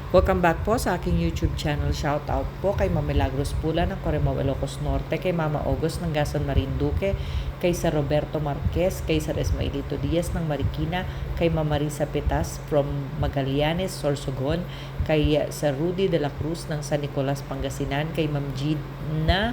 Welcome back po sa aking YouTube channel. Shout out po kay Ma'am Milagros Pula ng Corimao, Ilocos Norte, kay Mama August ng Gasan Marinduque, kay Sir Roberto Marquez, kay Sir Esmailito Diaz ng Marikina, kay Ma'am Marisa Pitas from Magallanes, Sorsogon, kay Sir Rudy de la Cruz ng San Nicolas, Pangasinan, kay Ma'am Gina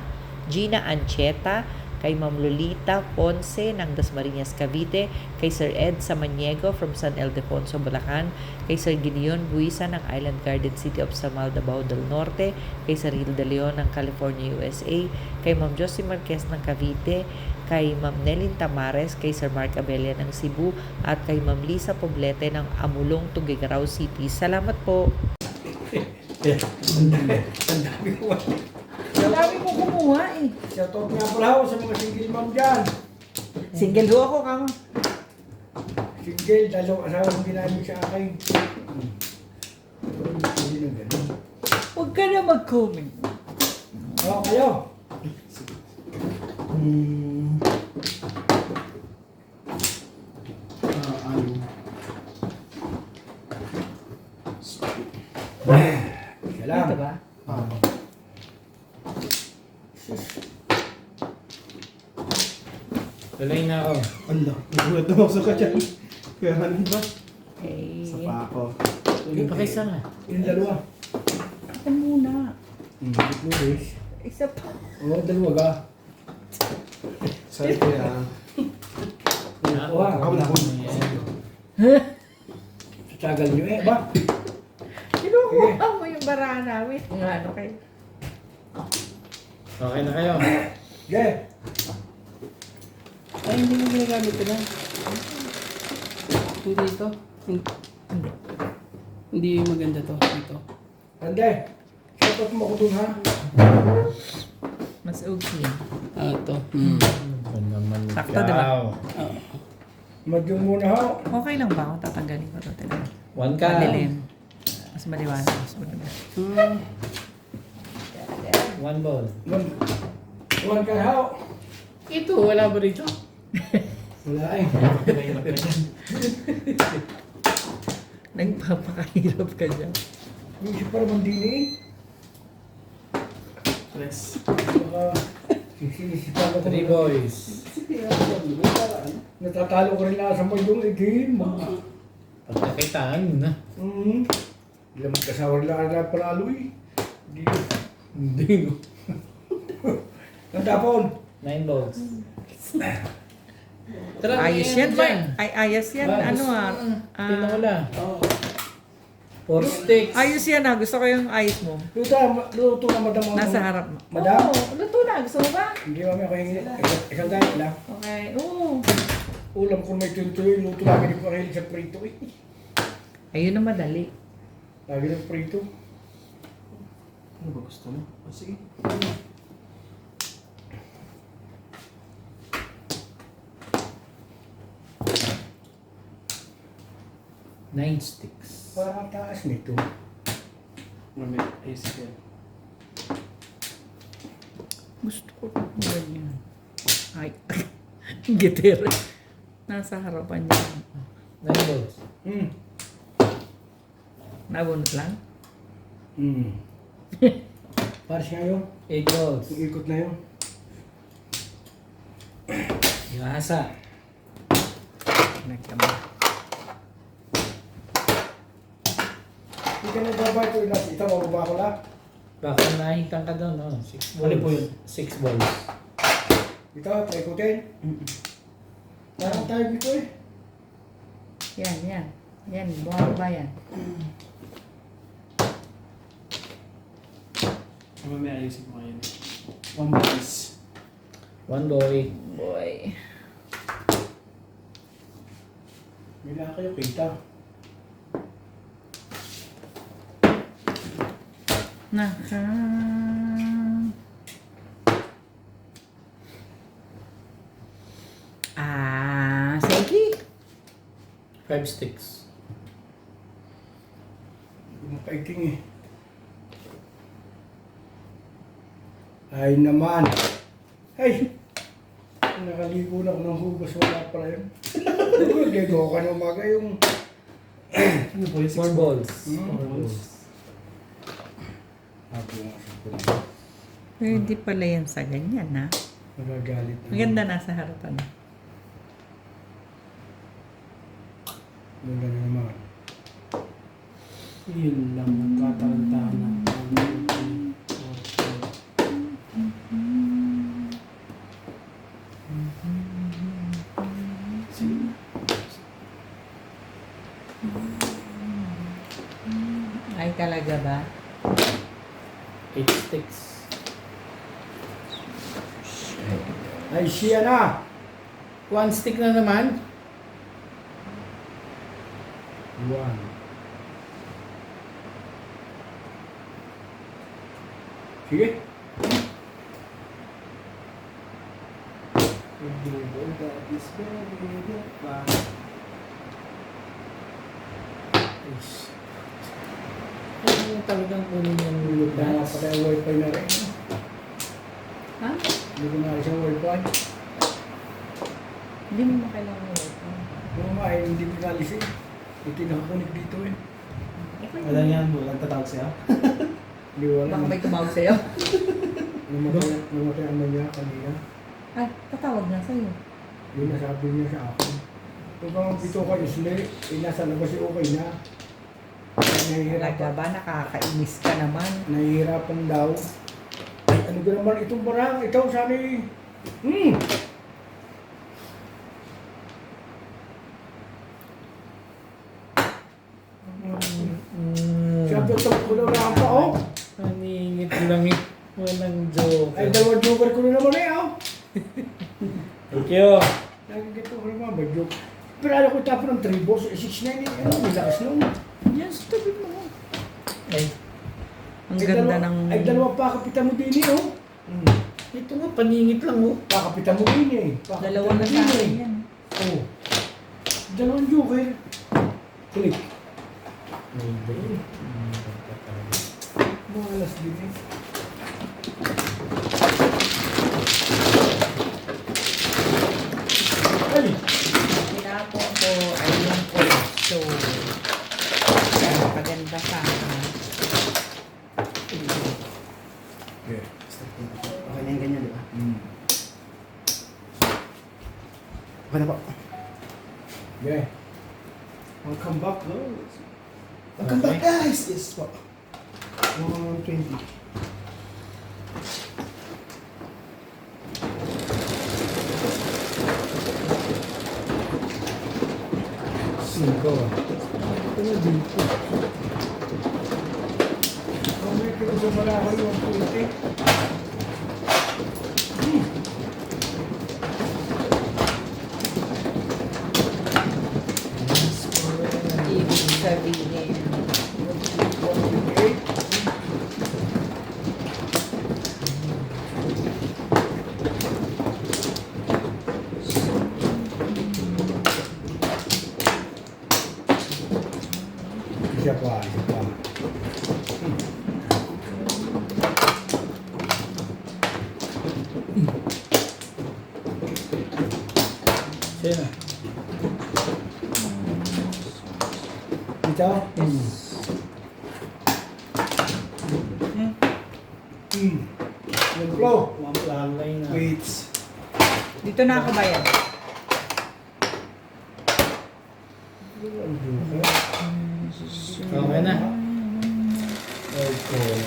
Ancheta, kay Ma'am Lolita Ponce ng Dasmariñas, Cavite, kay Sir Ed Samaniego from San Ildefonso, Bulacan, kay Sir Gideon Buisa ng Island Garden City of Samal, Davao del Norte, kay Sir Hilda Leon ng California, USA, kay Ma'am Josie Marquez ng Cavite, kay Ma'am Nelin Tamares, kay Sir Mark Abella ng Cebu, at kay Ma'am Lisa Poblete ng Amulong, Tuguegarao City. Salamat po! Ang dami ko kumuha eh. Shoutout nga pala ako sa mga single mom dyan. Single ho ako kamo. Single, dalawang asawa ng ginamit sa akin. Hindi na ganun. Huwag ka na mag-comment. Oo, kayo. Isa lang. Ito ba? Tuloy na ako. Allah, nagulat na ako sa kanya. Kaya ano ba? Okay. Sa pa ako. Tuloy pa kaysa nga. Yung dalawa. Ako muna. Luis. Isa pa. Oo, dalawa ka. Sorry kaya. Oo, Ako na ako. Sasagal nyo eh, ba? Kinukuha mo yung bara namin. Kung ano kayo. Okay na kayo. Yeah. Ay, hindi mo ginagamit ito na. Ito dito. Hindi. Hindi maganda to. Dito. Ande, shoutout mo ko dun ha. Mas okay. Ah, ito. Ito naman Sakto, ikaw. diba? Ah, Madyong muna ho. Okay lang ba ako? Tatanggalin ko ito. Teka. One ka. Madilim. Mas maliwanag. Mas maganda. One ball. Tuwan ka ho. ito, wala ba rito? Wala eh. Nagpapakahirap ka dyan. Hindi siya para mandini. Tres. Baka sinisisipan ako. 3 boys. Natatalo ko rin na sa madyong itim. Pagkakitaan mo na. Ilang magkasawa na palalo eh. Hindi. Hindi no. Nandapon. 9 balls. Ayos yan ba? Ay, ayos yan. Ano Tingnan ko lang. 4 sticks. Ayos yan ah. Gusto ko yung ayos mo. Luto na madam. Nasa harap mo. Madam? Oo, luto na. Gusto mo ba? Hindi mami ako hingi. Isang dahil lang. Okay. Oo. Ulam ko may tuntuloy. Luto namin ni Paril sa prito eh. Ayun na madali. Lagi ng prito. Ano ba gusto mo? O sige. 9 sticks. Parang taas nito. Mami, ay sige. Gusto ko ganyan. Ay. Gitere. Nasa harapan niya. 9 balls. Nabunot lang? Paris nga yun. 8 balls. Yung ikot na yun. Gasa. Nagtama. Hindi ka nagbabay ito. Ito, mababa ko lang. Baka nahitan ka doon. 6 balls. Ano po yun? 6 balls. Ito, try ko din. Parang tayo dito eh. Yan, yan. Yan, bumaba yan. Mami, ayusin ko ngayon. One boys. 1 boy. Boy. Bila kayo kita. Naka. Sige. 5 sticks. Mapaiking eh. Ay naman. Ay! Nakaligo na ako ng hugas. Wala pala yun. Dito ka na umaga yung Ano po yun? 4 balls. 4 balls. Ako nga sa kulit. Hindi pala yan sa ganyan, ha? Magagalit. Maganda nasa harapan. Maganda naman. Yun lang, nagkatarantahan na. Ay, talaga ba? 8 sticks. Ay, siya na! 1 stick na naman. 1. Sige. Ano yung talagang kunin yung Dahil dots? pala yung wifi na rin. Ha? Hindi ko na isang wifi. Hindi mo makailangan ito. Oo nga, eh, hindi pinalis eh. Ito nakakunik dito eh. Wala yan, walang tatawag siya. Hindi wala. Baka may tumawag sa'yo. Namatay ang niya kanina. Ay, tatawag na sa'yo. Yung nasabi niya sa akin. Kung kang pito ka isli, eh nasa labas eh okay na. Talaga Nahihirapan. ba? Nakakainis ka naman. Nahihirapan daw. Ay, ano ba naman itong barang? Ito, sana eh. Sabi ito, kulang na ang pa, oh. Naningit lang eh. Walang joke. Ay, dalawang joker ko na naman eh, oh. Thank you. Nakikita ko naman, may joke. Pero alam ko tapon ng 3 balls, 6-9 eh. Ano, may lakas nun. Yan, sa tabi mo. Ay, Ang Ay, ganda dalawa- ng... Ay, dalawa pa kapitan mo din eh, oh. ito nga, paningit lang oh. Pakapitan mo din eh. Pakapitan Dalawa mo na din sa akin eh. yan. Oh. Dalawang joker. Click. Maybe. Mga alas din eh. Ay! Pinapo ko ay yung so paganda sana. Yeah. Okay na yung ganyan, di ba? Okay na po. Yeah. Welcome back, bro. Welcome back, guys! Yes po. 120. Cinco. Ito na dito. Kung may pinasabala ako yung 20. Ibig sabihin, 128. Isa pa, isa pa. Sino? Ito? Yung flow. One plan line na. Weights. dito na ako bayan. Okay na. Okay.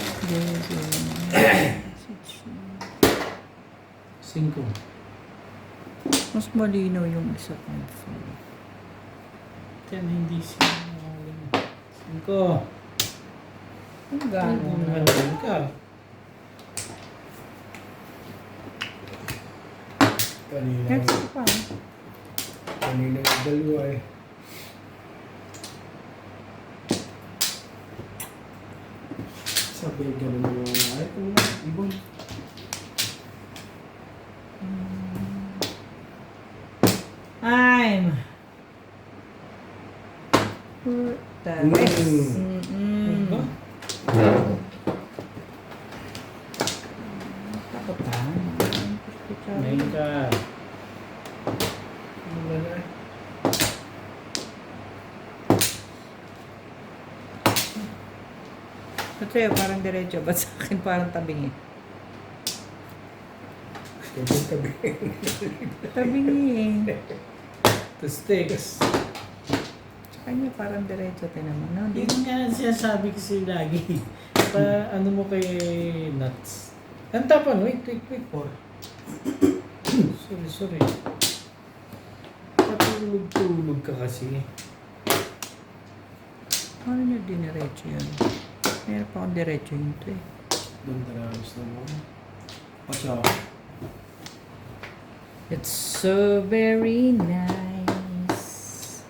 Cinco. Mas malinaw yung isa kong phone. Yan, hindi siya. Cinco. Ang Ano gano'n na. naman ka? Kanina. Next pa. Kanina yung dalawa eh. Sabi, gano'n na yung ay, kung na, ibon. I'm Tares. Ba? Takot ka. Ngayon ka. Wala na. Ba't sa'yo parang diretso? Ba't sa akin parang tabingi? Tabi. Tabingi. The sticks. Sa kanya parang diretso. Tinan mo. No, di Yun nga sinasabi kasi lagi. Pa, ano mo kay nuts. Ang tapan, wait. Sorry. Patulog-tulog ka kasi. Paano nyo diniretso yun? Meron pa akong diretso yun ito eh. Doon talaga gusto mo. Ocho. It's so very nice.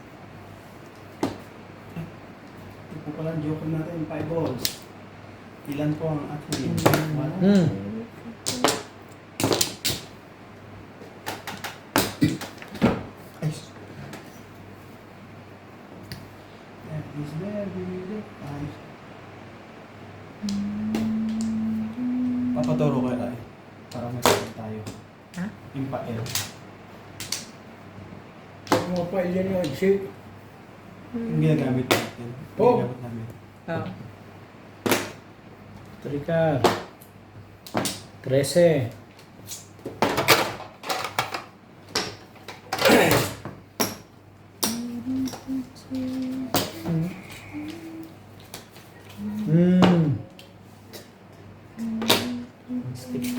Ito po pala ang joke natin, 5 balls. Ilan po ang ating? Wala. Ay. That is very good. Ay. Papadoro kayo ay. Para masakit tayo. Ha? Yung pa-L. Mga pa yan yung exit. Yung ginagamit natin. Oh. Ginagamit namin. Oh. Trika. 13. Stick.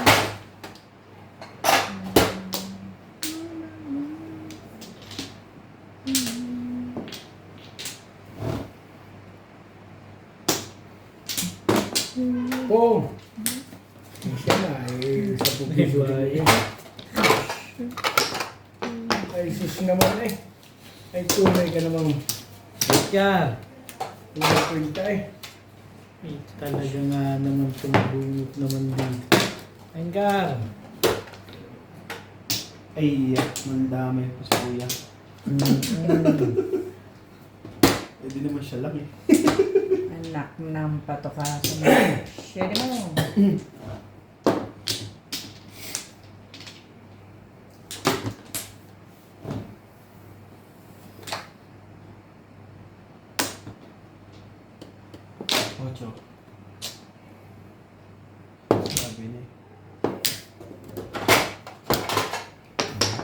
Oh! Isa na eh. Sa pupiso Ay, din eh. Ay sus naman eh. Ay tunay ka namang Trika. pinapunta eh. Ay, talaga nga naman tumabunot naman dito. Enggar. Ay, mandamay po si kuya. Hindi naman siya lang eh. Anak ng patokasan. Share mo. Ocho. Sabi na eh.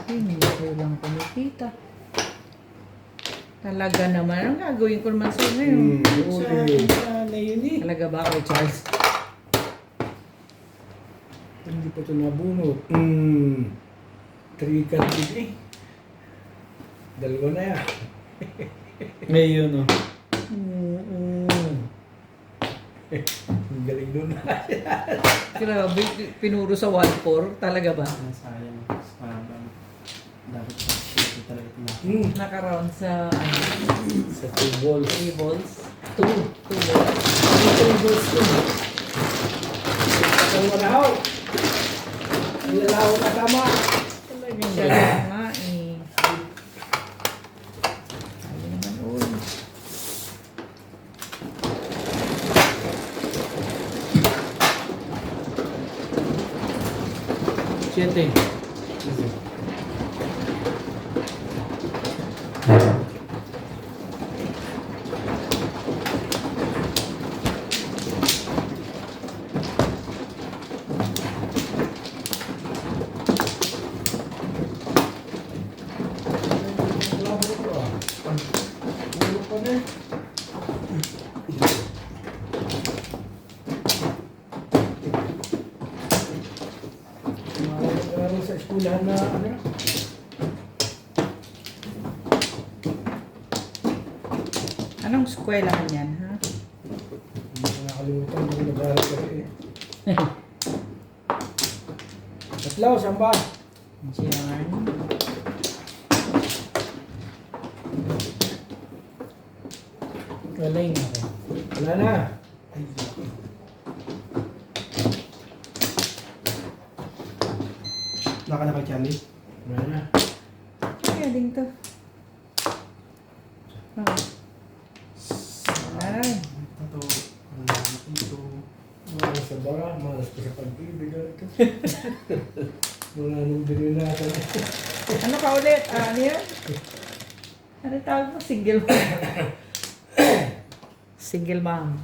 Hindi ko lang kumikita. Talaga naman. Ang gagawin ko naman sa'yo ngayon? Na yun eh. Talaga ba ako, Charles? Hindi pa ito nabunot. Three card din eh. Dalawa na yan. Ngayon oh. Ang galing doon. Grabe, pinuro sa 1-4. Talaga ba? Sayang. Parang dapat siya talaga tinapos. Naka-round sa Sa 2 balls. 3 balls. 2 balls. Ang balls ko. Ang walahaw. Ang lalahaw na tama. Talagang Siya ganun. lang nga eh. Ayaw naman uy. Siete. Labo ko ah. Puro pa na. Nag-aaral sa eskwelahan na ano? Anong eskwelahan yan, ha? Hindi ko nakalimutan kung nag-aaral kasi eh. Tatlaw, saan ba? Diyan. Walay na ako. Wala na. Ay, laki. Naka na kay Charlie? Wala na. Kaya din to. Oh. Ay. Ito. Wala na ito. Malas sa bara, malas pa sa pag-ibig. Ito. Wala nang binilatan. Ano ka ulit? Ano yan? Ano tawag mo? Single mom. Single mom.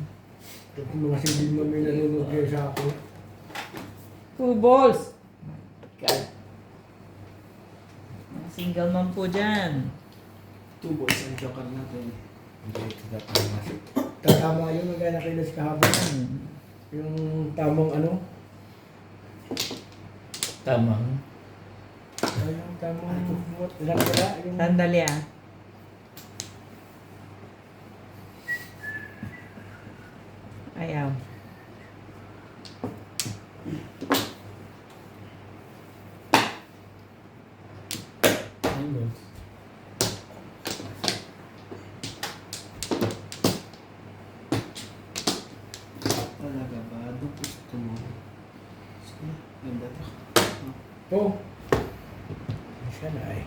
Ito mga single mom may nanonood kayo sa akin. 2 balls. God. Mga single mom po dyan. 2 balls ang joker natin. Tatama yun, magana kayo sa kahapon. Yung tamang ano? Tamang. Ay, yung tamang ilang pala? Yung Sandali ah. Ayaw. Ayun, boss. Talaga ba? Doon gusto mo. Sige, ganda to. oh. Siya na eh.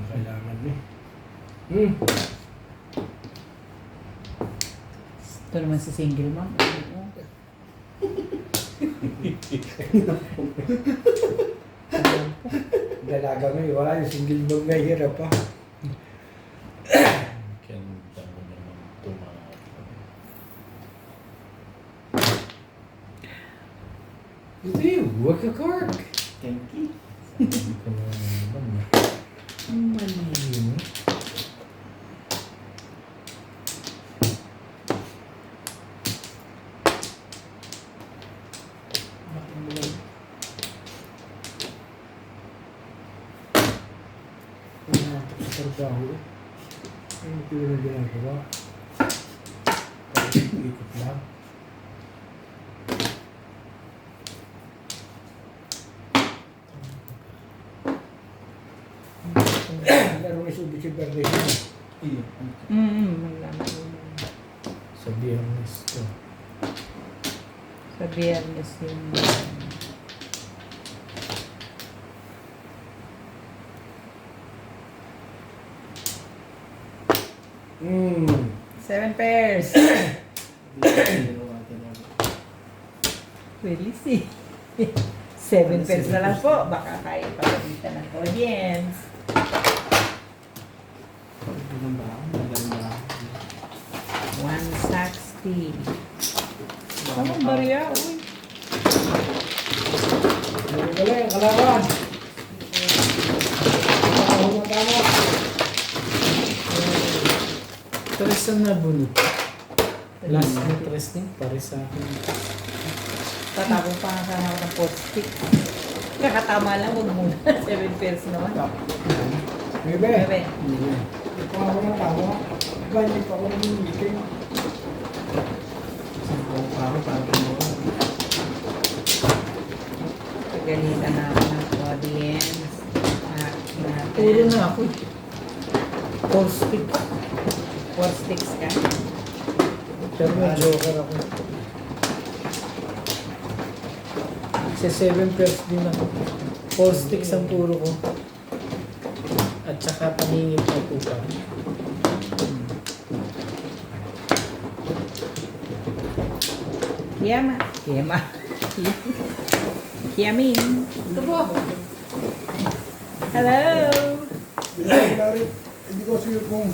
Kailangan eh. Ito naman si single mom. Dalaga ngayon, wala yung single mom na hirap pa. Ganda mo naman tumakas. Ito yung work a card. Thank you. Sabi ko na naman. Ang mali yun. Pumatok sa trabaho eh. Ano ito yung ginagawa? Ikot lang. Laro ni Subi si Berde. Iyo. Maglaman mo. Sa biyernes ko. Sa biyernes yun. Hmm. 7 pairs. Really see. 7 pairs na lang po. Baka kaya pagalitan ng audience. Ganun ba? Maganda. 160. Tamang bariya. Uy. Ano pala yung kalaban? Ako na tama. Tres ang nabunot. Last na tres din, pare sa akin. Tatapong pa nga sa ng post-stick. Kakatama lang. Huwag muna. 7 pairs naman. Bebe. Bebe. Ito ako na tama. Ganyan pa ako ng meeting. Sampung pa ako para kumuha. Pagalitan na ako ng audience. Puro na ako eh. Four stick. 4 sticks ka. Pero may joker ako. Sa 7 pairs din ako. 4 sticks ang puro ko. At saka paningin pa po pa. Yama. Yama. Yamin. Ito po. Hello. Hindi ko sure kung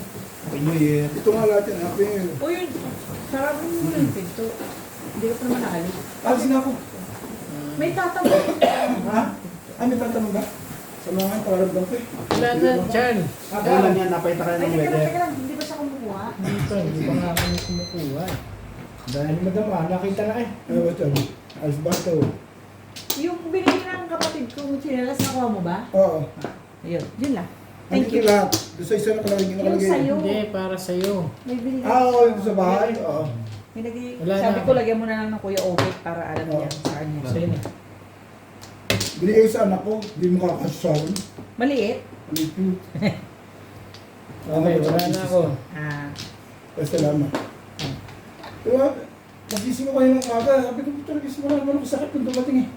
Happy New Year. ito nga natin. Happy New Year. Uy, sarapin mo muna yung pinto. Hindi ka pa naman naalis. Alis na ako. May tatanong. Ha? Ay, may tatanong ba? Sa mga paramdam ko eh. Wala na, Chan. Wala lang yan, napayta ka na ng weather. Hindi ba siya kumukuha? Dito, hindi pa nga kami kumukuha. Dahil madam, nakita na eh. Ano ba ito? Alis ba ito? Yung binili ng kapatid ko, chinelas nakuha mo ba? Oo. Ayun, yun lang. Thank Andito you. lahat. Doon sa isa nakalagay. Yung nakalagay. sa'yo. Hindi, para sa'yo. May binili. Oo, ito sa bahay. Oo. May Wala sabi na. ko, lagyan mo na lang ng Kuya Obet para alam niya sa kanya. Sa'yo na. Binigay sa anak ko. Hindi mo kakasasawan. Maliit. Alito. Okay, wala na ako. Ah, Salamat. Diba? Nagising ko kayo ng umaga. Sabi ko, talaga gising mo naman ako sakit kung dumating eh.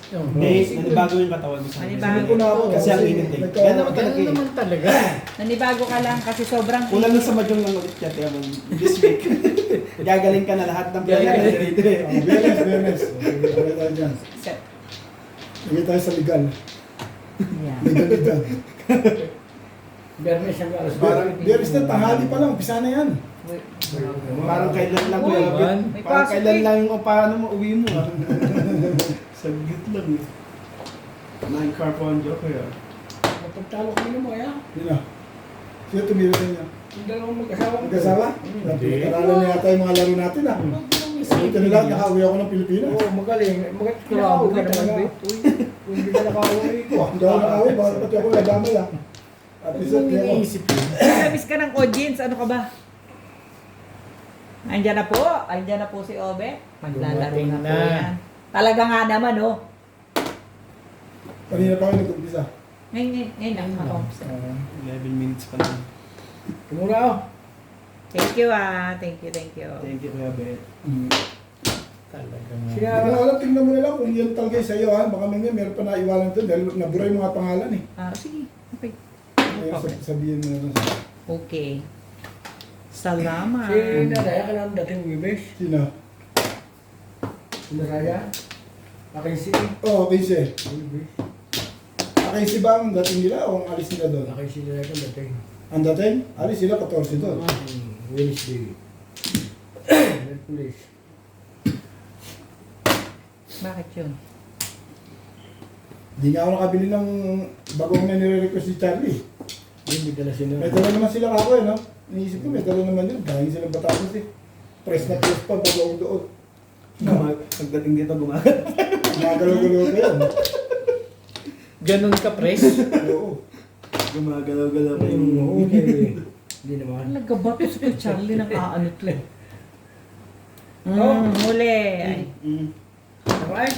Hindi, nanibago yung katawan mo sa akin. Nanibago. Sabi ko na ako Kasi ang init eh. Yan naman talaga Ganun eh. naman talaga. nanibago ka lang kasi sobrang Kulang lang sa madyong lang ulit kaya tiyan mo. This week. Gagaling ka na lahat ng player na dito eh. Biyernes. Lagay tayo dyan. Set. Lagay tayo sa legal. Yeah. Legalidad. Bernes ang alas. Biyernes na, tanghali pa lang. Umpisa na yan. Parang kailan lang Uy, kuya Ben. may Parang pasok kailan eh. lang yung paano mo uwi mo ah. Saglit lang eh. 9 car po ang joker ah. Mapagtalo kami ng mga yan. Sino? Sino tumira sa inyo? Yung dalawang mag-asawa. Magkasawa? Napag-aralan na yata yung mga laro natin ah. Ito nila, nakauwi ako ng Pilipinas. Oo, magaling. Grabe ka talaga. naman, babe. Uy, kung hindi ka nakauwi ko. Hindi ako nakauwi, baka pati ako nadamay ah. At least Ano hindi ako. iniisip yun? Miss ka ng audience, ano ka ba? Andiyan na po. Andiyan na po si Obe. Maglalaro Dumating na po na. yan. Talaga nga naman, oh. Kanina pa ako nag-umpisa. Ngayon lang ako. 11 minutes pa lang. Tumura ako. Thank you, ah. Thank you, thank you. Thank you kuya Ben. Talaga Hindi nga. ko alam, tingnan mo na lang kung yan talaga sa'yo ha. Baka may meron pa naiwanan doon dahil nabura yung mga pangalan eh. Ah, sige. Okay. Kaya problem. sabihin mo na lang sa'yo. Okay. Salamat. Si Naraya ka lang dating Wibes. Sino? Si Naraya. Akin si Oo, okay siya. Wibes. Okay si ba ang dating nila o ang alis nila doon? Akin si Naraya ka dating. Ang dating? Alis sila 14 doon. Wednesday. Police. Bakit yun? Hindi nga ako nakabili ng bagong na nire-request si Charlie. Yun, may dala sila. May dala naman sila ako eh, no? Iniisip ko, may dala naman yun. Dahil silang Batangas eh. Press na press pa, bagong doon. Pagdating dito gumagal. Nagalaw-galaw pa yun. Ganon ka, pres? Oo. Gumagalaw-galaw pa Oo, yung hindi naman. Nagkabato sa kay Charlie ng aano to eh. Oh. Muli. Ay. Alright?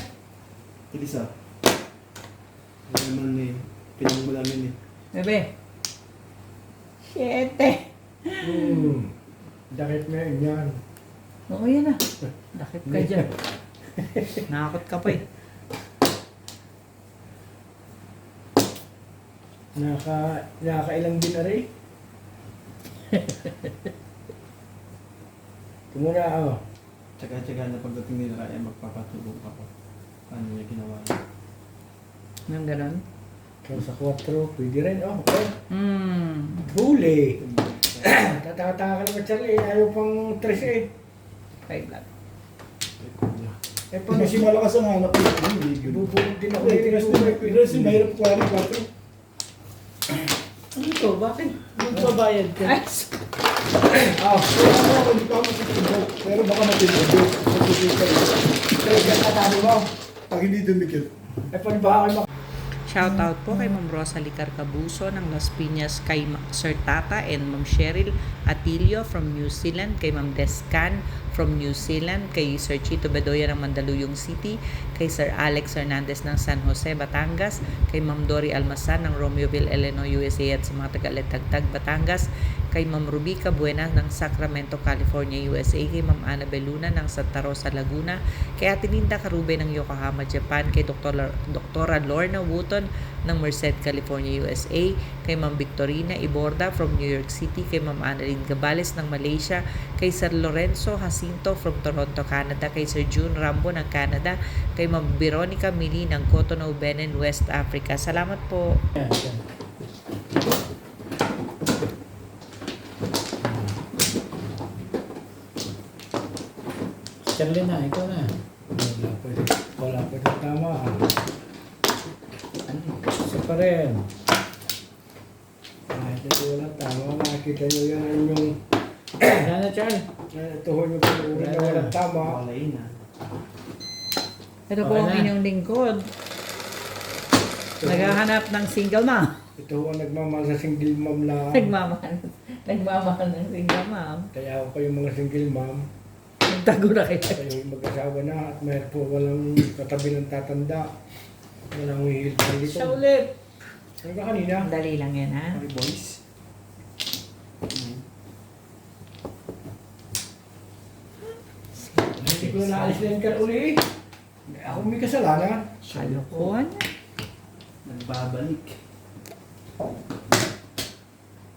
Tilisa. Ano naman eh. Pinang mo namin eh. Bebe. Siyete. Dakit na yun yan. Oo, yan na. Dakit ka dyan. Nakakot ka pa eh. Nakakailang din na rin. Tumura ako. Tsaga-tsaga na pagdating nila kaya magpapatulong ako. Paano niya ginawa niya? Nang ganon? So sa 4, pwede rin. Oh, okay. Huli. Ah. Tataka ka naman, Charlie. Ayaw pang 3 eh. 5 lang. Eh, Hindi paano kasi malakas ang hanap ko. Hindi yun. Bubulog din ako. Hindi, kasi mahirap ko ano ba ito? Ano to? Bakit? Magbabayad ka. Ay, Ako, hindi pa ako matitibok. Pero baka matitibok. Kaya ka tatalo mo. Pag hindi dumikit. Eh, paano ba ako Shoutout po kay Ma'am Rosalie Carcabuso ng Las Piñas, kay Sir Tata and Ma'am Cheryl Atilio from New Zealand, kay Ma'am Descan from New Zealand, kay Sir Chito Bedoya ng Mandaluyong City, kay Sir Alex Hernandez ng San Jose, Batangas, kay Ma'am Dory Almasan ng Romeoville, Illinois, USA at sa mga taga-Letagtag, Batangas, kay Ma'am Rubica Buenas ng Sacramento, California, USA, kay Ma'am Ana Beluna ng Santa Rosa, Laguna, kay Ate Linda Carube ng Yokohama, Japan, kay Dr. Lorna Wooton ng Merced, California, USA, kay Ma'am Victorina Iborda from New York City, kay Ma'am Annalyn Gabales ng Malaysia, kay Sir Lorenzo Jacinto from Toronto, Canada, kay Sir June Rambo ng Canada, kay Ma'am Veronica Mili ng Cotonou, Benin, West Africa. Salamat po. Charlie na, ikaw na. Wala pa rin tama. Isa pa rin. Kahit ito wala tama, makikita nyo yan yung... Ano na, Charlie? Tuhon nyo pa yung una na walang tama. Walain na. ito po Okay ang na. inyong lingkod. Naghahanap ng single mom. Ito ang nagmamahal sa single mom lang. Nagmamahal ng single mom. Kaya ako kayong mga single mom, Nagtago na kayo. kayong mag-asawa na at mayroon po walang katabi ng tatanda. Walang hihil sa Siya likod. ulit. Ano ka kanina? Dali lang yan, ha? Okay boys. Hindi ko na naalis na yung uli. Ako may kasalanan. Kalokohan. Nagbabalik.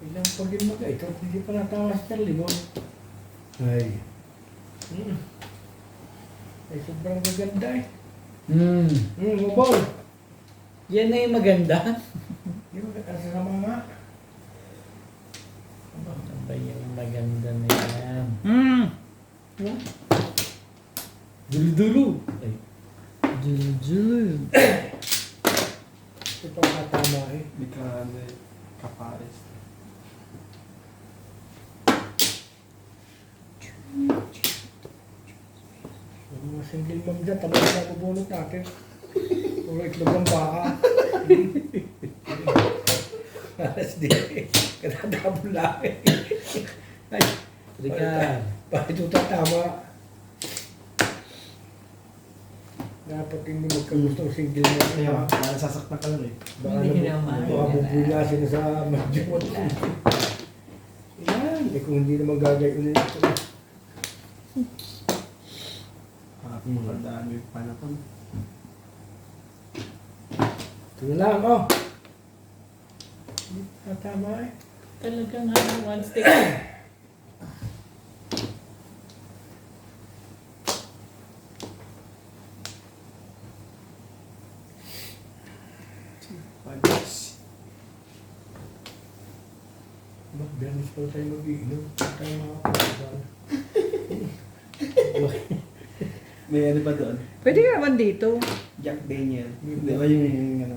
Ilang pagin mo ka ito, hindi pa natawa si Charlie mo. Ay. Ay, sobrang maganda eh. Mabol. Yan na yung maganda. Di ba, kasi sa mga Ano ba yung maganda na yan? Dulo-dulo. Ay. Julu. Ito pang katama eh. Di ka ano eh, kapares. Yung mga single mom dyan, tamad na bubunot natin. Puro itlog ng baka. Alas di. Kadadabon lang eh. Ay, Rican. bakit ito tatama? Dapat hindi magkagustong single mom. Kaya, nasasaktan ka lang eh. Baka Hindi naman. bubulasin sa madyot. Yan, eh kung hindi naman gagayon ito. Makadaan yung panapon. Ito na lang, oh. Tama eh. Talagang one stick. Pagkas. Biyanis pala tayo mag-iinom. Tayo makakapagdaan. May ano pa doon? Pwede ka naman dito. Jack Daniel. Di ba yung ano?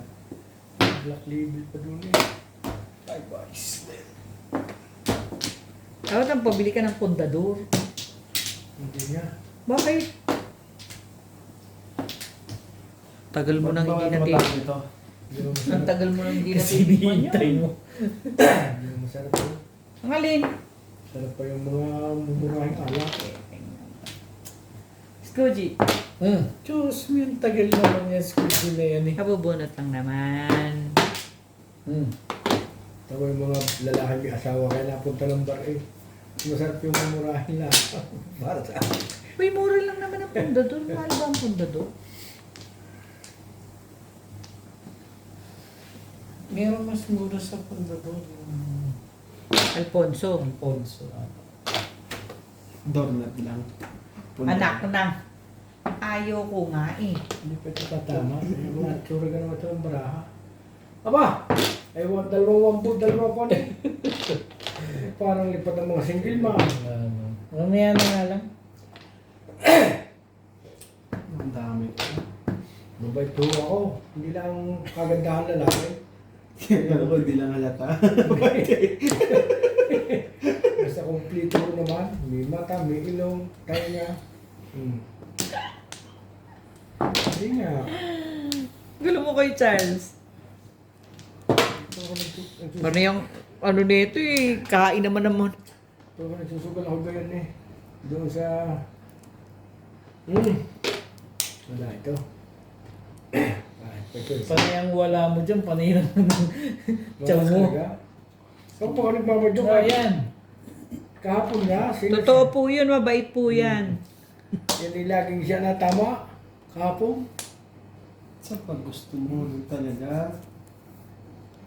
Black label pa dun eh. Five bucks. Dapat ang pabili ka ng pundador. Hindi nga. Bakit? Tagal mo nang hindi natin. ito. Hindi mo Ang masarap. tagal mo nang hindi Kasi natitikman hinihintay yun. mo. Hindi mo masarap yun. Ang alin? Sarap pa yung mga mumurahing alak. Scrooge. Diyos mo yung tagal naman yan. Squid na yan eh. Kabubunot lang naman. Tama yung mga lalaki may asawa kaya napunta ng bar eh. Masarap yung mumurahin lang. Para sa akin. Uy, mura lang naman ang pundador. Mahal ba ang pundador? Meron mas mura sa Pundador. Alfonso. Alfonso. Doormat lang. Anak na. Ayoko nga eh. Hindi pa ito tatama. Yung mga tsura ka naman ito ng baraha. Aba! I want dalawang wambut, dalawang kon eh. Parang lipat ng mga single man. Mamaya na nga lang. Ang dami. Mabait po ako. Hindi lang kagandahan lalaki. Kaya ko hindi lang halata. Basta kumplito ko naman. May mata, may ilong, tainga. Hindi nga. Gulo mo kay Charles. Ito ako Ano yung, ano nito eh, kain naman. nagsusugal ako ganyan eh. Doon sa... Wala ito. Panay ang wala mo dyan, panay lang ng tiyaw mo. Kung pa ako nagmamadyo So, ayan. kahapon nga, Totoo po yun, mabait po yan. Yan yung laging siya na tama. Kahapon. Sa pag gusto mo talaga,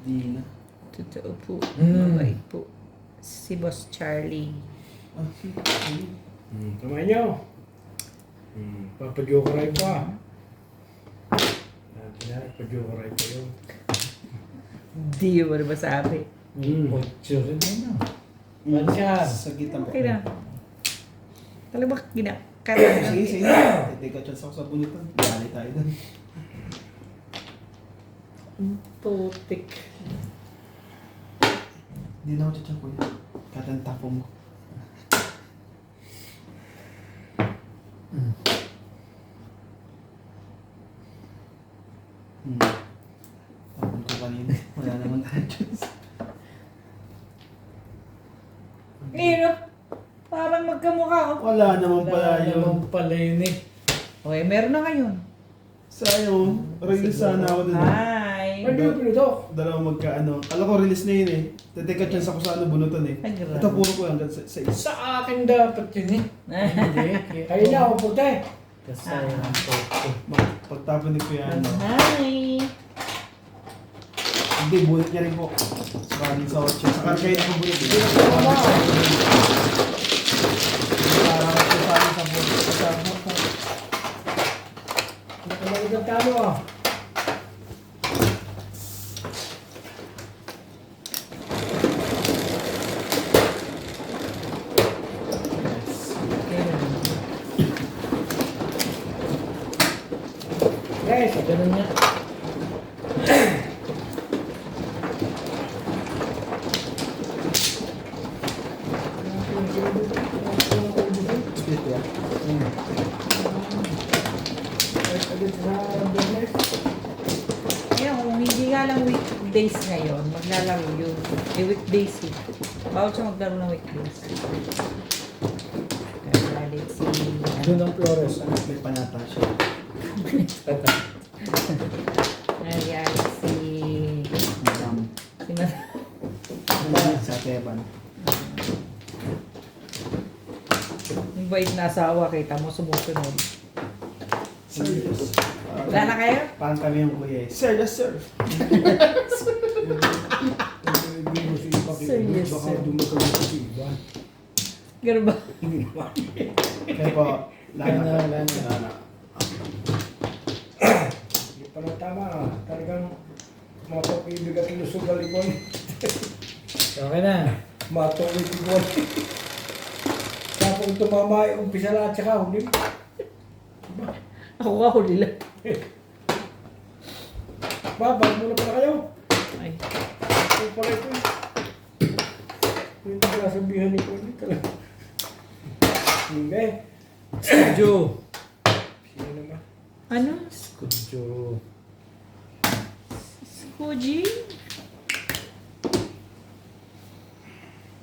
di na. Totoo po, Mm. mabait po. Si Boss Charlie. Ah, sige. Kamay niyo. Papajokoray pa. Papajokoray pa yun. Di mo na masabi. Ocho rin yun ah. Pansyar. Sa gitna po. Okay na. Talaga ba Sige, kinakaroon? sige. Teka, chance ako sa bunutan. Dali tayo doon. Putik. Hindi na ako chance ko. Katanta po mo. Tapon ko kanina. Wala naman tayo chance. Pero, parang magkamukha oh. Wala naman pala Wala yun. naman pala yun eh. Okay, meron na ngayon. Sayang. Release sana ako dun. Hi! Ano yung pinutok? Dalawang magkaano. Alam ko release na yun eh. Teka chance ako sa ano bunutan eh. Ay, grabe. Ito puro ko hanggang sa isa. Sa akin dapat yun eh. Hindi. Kayo na ako puti. Kasi ang putik. Pagtapon ni Kuya ano. Hi! Hindi, bunot niya rin po. Sa kanin sa 8. Sa kanin ko bunot eh. Parang sa kanin sa bunot. Sa bunot. Talagang nagtalo ah. Guys, Ganun nga. Split ya. Ngayon, kung hindi nga lang weekdays ngayon, maglalaro yun. Weekdays eh. Bawal siya maglaro ng weekdays. Kaya galit si... Doon ang Flores. May panata siya. Nangyari si... Madam. Si Ma- Sa Teban. Yung bait na asawa, kita mo sumusunod. Serious. Wala na kayo? Parang kami yung kuya eh. Sir, yes sir. Serious, Baka sir. dumagawin ko si Ivan. Ganun ba? Kaya po, Lana. Lana. Hindi pa na tama. Talagang mapapibig at lusog ang likon. Okay na. Matawid ikon. Tapos tumama, umpisa lahat saka huli. Ako nga huli lang. Babag muna pala kayo. Ay. Ito pala ito eh. Yung nagsasabihan ni Connie talaga. Hindi. Skudyo. Sino naman? Ano? Skudyo. Koji?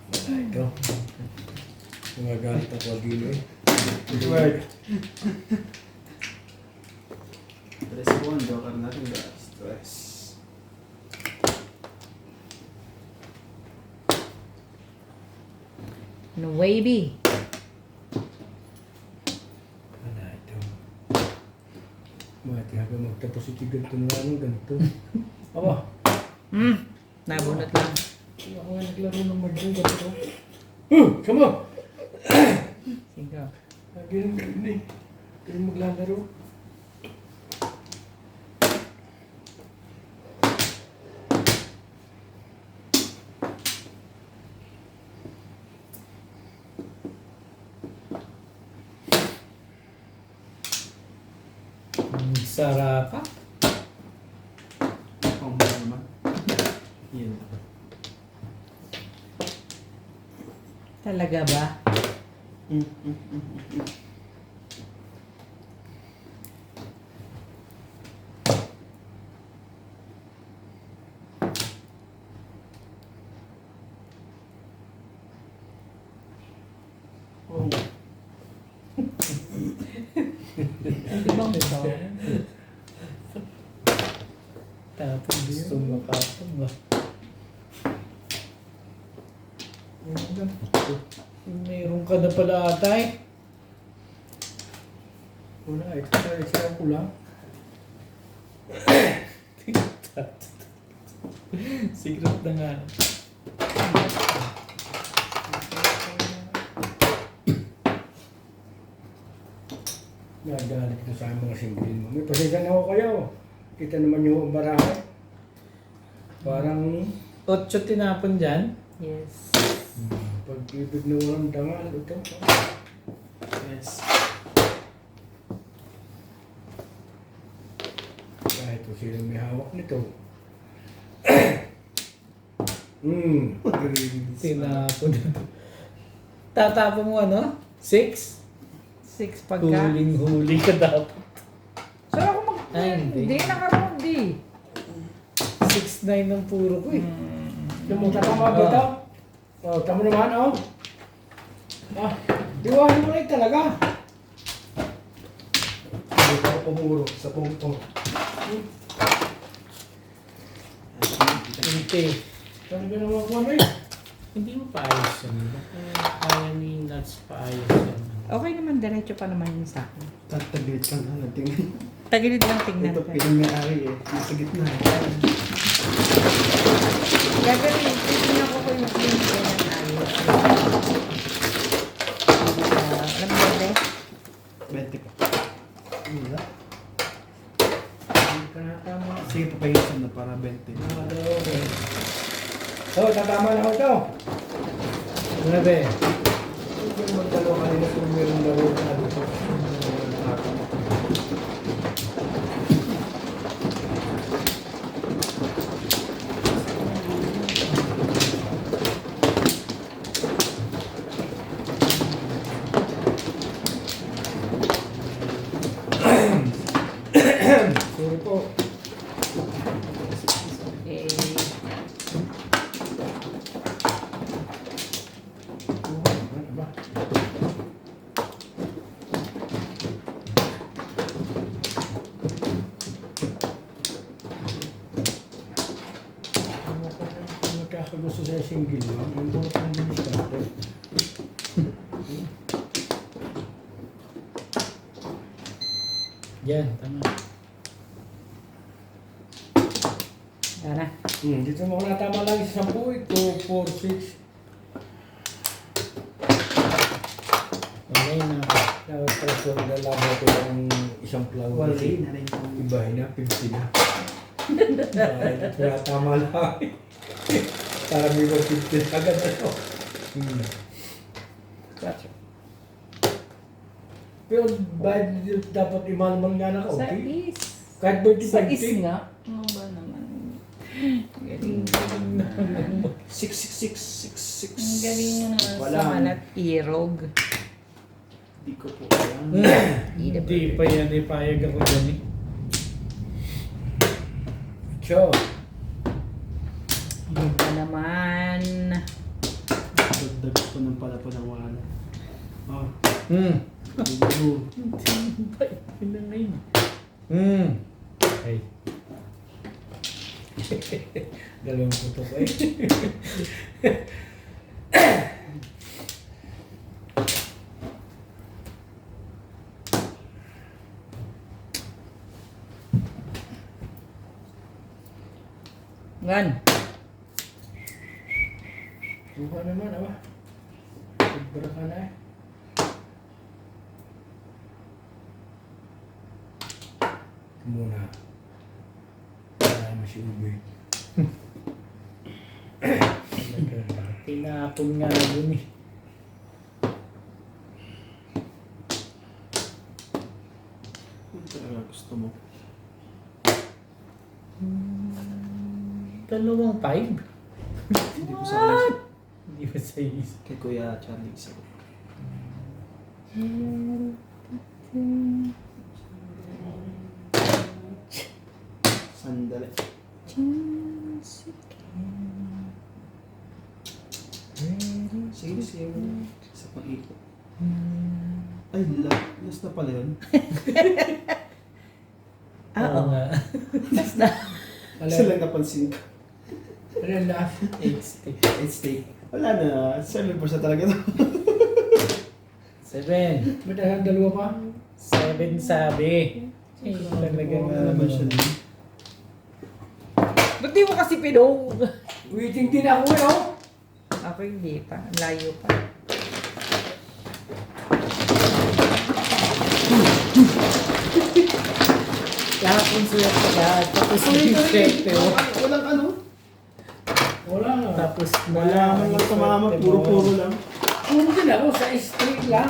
Wala ito. Nagagalit ako dito eh. Word. Stress po ang joker natin guys. Stress. No baby. Wala ito. Mati hanggang magtapos ito ganito na lang ganito. Aba, Nabunot lang. ako nga naglaro ng magdang ganito. Sama! Sige. Lagi nang ganun eh. Kaya maglalaro. Sarapa. Ang mga naman. Yan. Talaga ba? Oh. Hindi bang ito? Tapos gusto makapag ba? Meron ka na pala atay. Wala, extra ko lang. Secret na nga. Nagalit ko sa mga single mo. May pasensya na ako kayo. Kita naman yung barahan. Parang Otso tinapon dyan. Yes. pag-ibig na walang dangal. Ito. Yes. Kahit kung sila may hawak nito. Tinapon. Tatapon mo ano? 6? 6 pagka. Huling-huli ka dapat. So ako Ay, hindi. Hindi nakaroon di. 6-9 ang puro ko eh. Lumunta ka mga bata. Oh, tamo naman oh. Diwahan mo rin talaga. Hindi pa ako pumuro sa pungpong. Hindi. Talaga naman ko ano eh. Hindi mo paayos yan. Kaya ni Nuts paayos yan. Okay naman, diretso pa naman yun sa akin. Tataglit ka na. Tingnan. Tagilid lang tingnan Ito ko. pinang-ari eh. Nasa gitna eh. Gagawin, titignan ko yung ganyan ayos. Alam mo ba? 20 pa. Wala. Hindi ka natama. Sige, papayisan na para 20. Oh, tatama na ako ito. Grabe. Hindi mo magdalawa kanina kung meron laro na dito. Sige po. Eh, Ano ba? Kung magkakagusto sa single lang, yung mga pang-bilis natin. Yan, tama. yan na. Dito mo ko natama lang sa 10, 2, 4, 6. Okay na. Nakapresyon na labo ko ng isang flower. Wali na rin yung Ibahin na, 50 na. Kaya tama lang. Para may 50 agad na to. Gotcha. Pero dapat iman-man nga na Sa kaunti. is. Kahit Sa is 20-20. nga. Ano ba naman? Galing. 66666. Ang galing mo naman Wala. sa manat irog. Di ko po alam. Hindi pa yan, ipayag ako dyan eh. Cho. Yun pa naman. Dagdag ko ng pala po ng wala. Oh, Hmm. gulo. Ay. Dalawang putok eh. Gan. Buka naman, aba. Sobra ka na eh. Muna. Para masih ubi. Tinapon nga dun eh. Kung talaga gusto mo. 2 5? Hindi ko sa isip. Hindi ba sa isip? Kay Kuya Charlie isa. Sandali. Sige, sige. Isa pang ikot. Ay, last na pala yun. Oo. nga. Basta. Isa lang napansin ko. Ano yung last? 8 stick. It's take. Wala na. 7% talaga to. 7. Ba't ang dalawa pa? 7 sabi. Eh, talaga Wala nga naman siya din. Ba't di mo kasi pinong? Waiting din ako eh, oh. Ako hindi pa. Ang layo pa. Lahat ng sulat ka lahat. Tapos yung swerte mo. Walang ano? Wala nga. Tapos na. Wala man lang tumama. Puro-puro lang. Puro din ako sa street lang.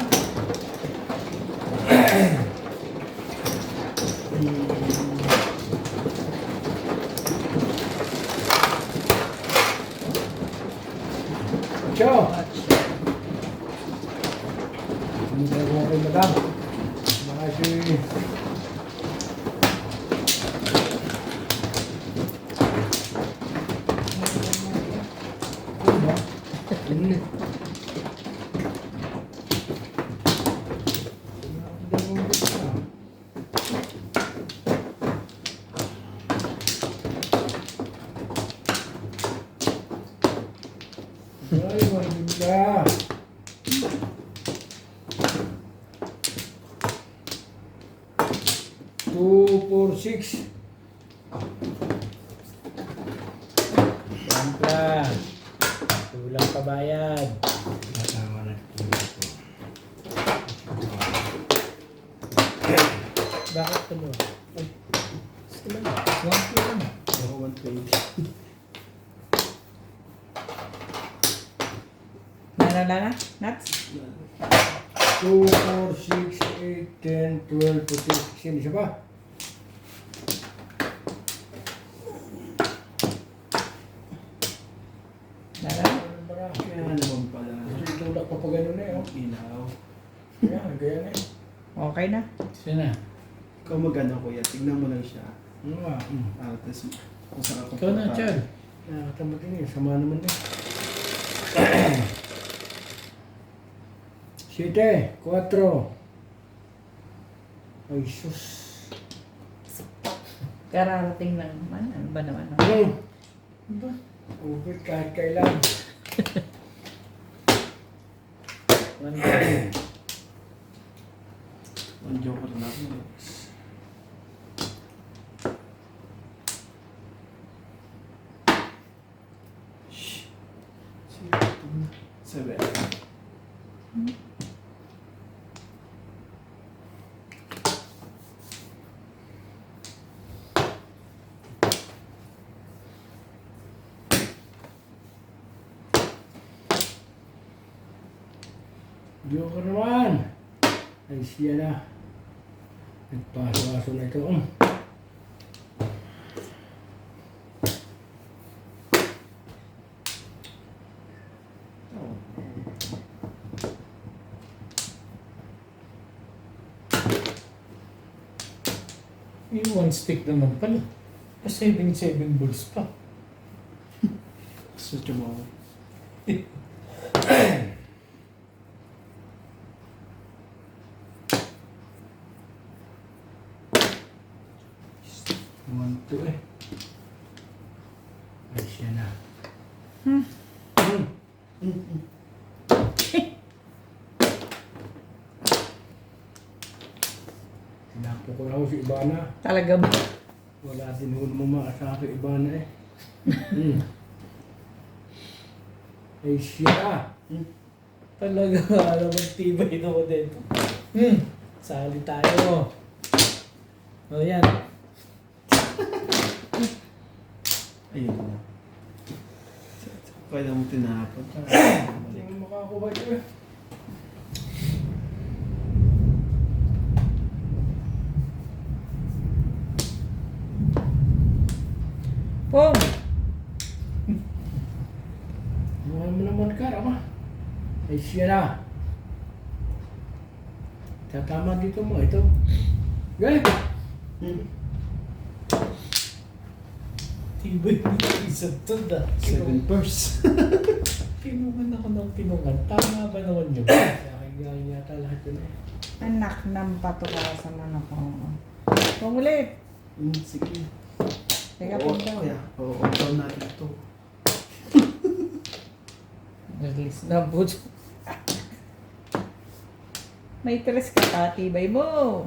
Cho. Hindi tayo kung kay madam. Mga si... Ay, maganda. Two, 4, 6. Sampla. Kulang pabayad. Tama na. Bakit ito mo? Ay. Sila na. 1 lang. Ako 120. Nalala na? Nuts? 2, 4, 6, 8, 10, 12, 14, 16. Isa pa? Nalala? Kaya naman pala. Tulak pa pa ganun eh. Oh. Ilaw. Yan, ganyan eh. Okay na. Sino na? Ikaw magano kuya. Tignan mo lang siya. Ano nga? Artes. Masarap ang Ikaw na, pagkain. Chad. Nakakatamad din yun. Sama naman din. 7, 4. Ay, sus. Kararating lang naman. Ano ba naman? Ano? Ubit kahit kailan. Ang joker na ako. Shh. 7. Joker naman. Ay, siya na. Nagpaso-aso na ito. Yung one stick naman pala. 7 balls pa. Gusto mo. One, two, eh. Ay, siya na. Tinapo ko na ako si Ibana. Talaga ba? Wala din ho naman maasa kay Ibana eh. Ay, siya. Talaga, alam mo, tibay na ko dito. Sali tayo. O yan. Ayun na. Kaya mo tinapon. Hindi mo makakuha ito eh. Pong! Mahal mo naman ka, Rama. Ay, siya na. Tatama dito mo, ito. Gaya. Tibay na isang tunda. 7 purse. Pinungan ako ng pinungan. Tama ba naman yun? Sa akin gaya yata lahat yun eh. Anak ng patukasan na ako. Pong ulit. Sige. Teka, Oo, Pong daw. kaya. Oo, ikaw natin ito. Release na po. May tres ka, tatibay mo.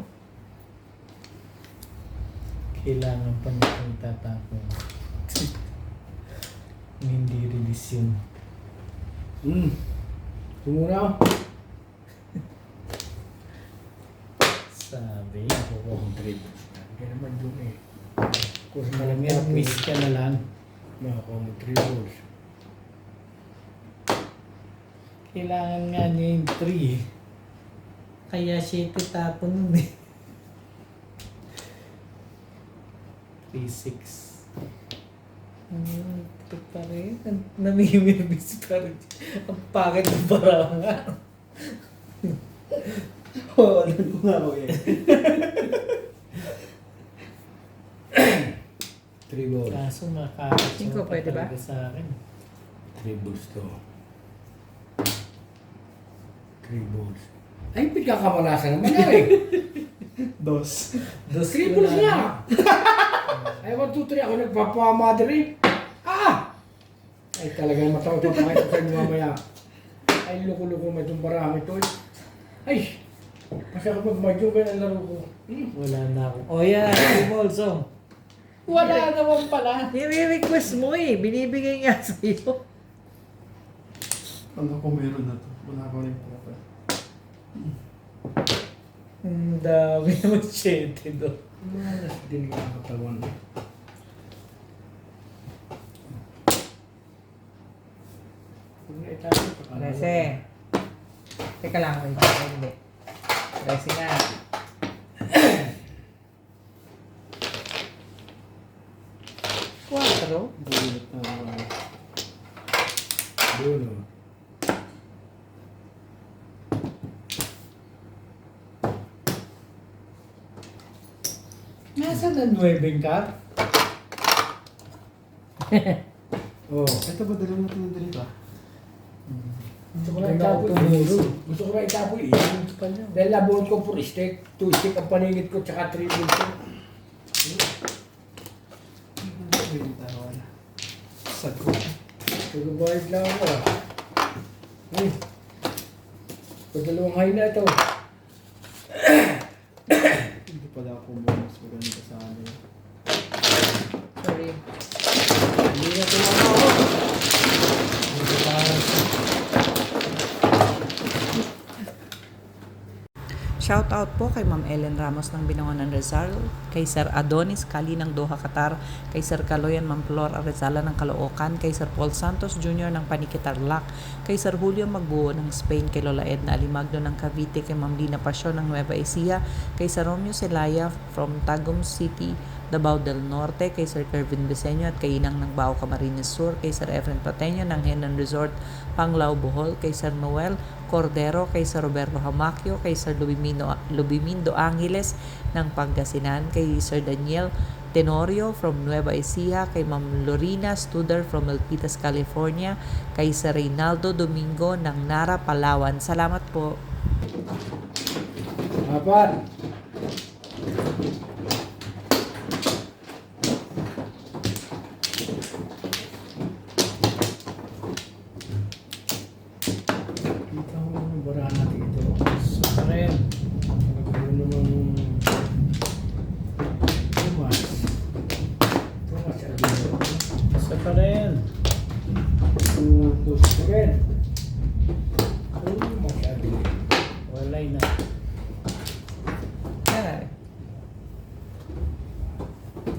Kailangan pa nitong tatapon. Hindi release yun. Tumura. Sabi, ako kong Hindi naman doon eh. Kung Alam yan, miss ka na lang. Makakuha mo 3 balls. Kailangan nga niya yung 3. Kaya 7 tapon nun eh. 3-6. Ito pa rin. Namimirbis pa rin. Ang pangit ng barangan. Oo, alam ko nga ako eh. 3 balls. Kaso makakasama Cinco, pa pwede ba? talaga sa akin. 3 balls to. 3 balls. Ay, pagkakamalasan naman yan eh. 2. Dos 3 balls na. Ay, 1, 2, 3. Ako nagpapamother eh. Ay, talagang matawag pa kahit sa inyo mamaya. Ay, loko-loko may itong barami ito eh. Ay, kasi kapag madyo ka ng laro ko. Wala na ako. Oh yan, 3 balls oh. Wala naman pala. Nire-request mo eh. Binibigay nga sa'yo. Ano ko meron na to? Wala ko rin pala. Ang dami naman 7 do. Malas din ang katawan eh. Huwag na itago pa. Rese. Teka lang, wait. Hindi. Rese nga. Quatro? Bulat na Dulo. Nasaan ang 9 car? Oh. Ito ba dala mo ito na dali ba? Gusto ko na Ganda itapoy. ko tumuro. Gusto ko na itapoy. Iyan. Ito pa niya. Dahil nabuhon ko 4 stick. 2 stick ang paningit ko, tsaka 3 dito. Pwede tayo wala. Sagot. Pagbabayad lang ako ah. Ay. Pagdalawang high na ito. Hindi pala ako bonus. Maganda sa amin. Sorry. Hindi na tumama ako. Shout out po kay Ma'am Ellen Ramos ng Binangonan Rizal, kay Sir Adonis Kali ng Doha, Qatar, kay Sir Kaloyan Ma'am Flor Arezala ng Caloocan, kay Sir Paul Santos Jr. ng Paniqui Tarlac, kay Sir Julio Magbuo ng Spain, kay Lola Edna Alimagno ng Cavite, kay Ma'am Lina Pasyon ng Nueva Ecija, kay Sir Romeo Celaya from Tagum City, Davao del Norte, kay Sir Kervin Beseño at kay Inang ng Bao Camarines Sur, kay Sir Efren Pateño ng Henan Resort, Panglao Bohol, kay Sir Noel Cordero, kay Sir Roberto Hamacchio, kay Sir Lubimindo Angeles ng Pangasinan, kay Sir Daniel Tenorio from Nueva Ecija, kay Ma'am Lorina Studer from Milpitas, California, kay Sir Reynaldo Domingo ng Nara, Palawan. Salamat po. Apat. Kita mo naman bara natin ito. Sa rin. Nagkaroon namang Tumas. Tumas Albino. Sa pa rin. Tutos ko rin. Tumas Albino. Walay na. Ay.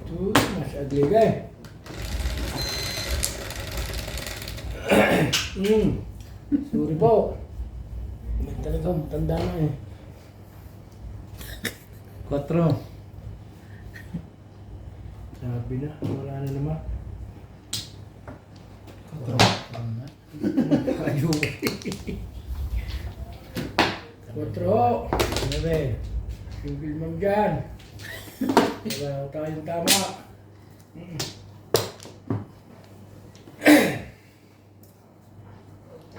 Tumas Albino. Sorry po. May talagang tanda na eh. 4. Sabi na, wala na naman. Ayun. 4. 9. Single ma'am dyan. Wala tayong tama.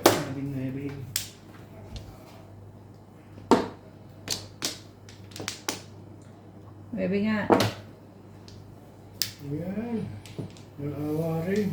Sabi nga eh. Baby nga. Yan. Naawa rin.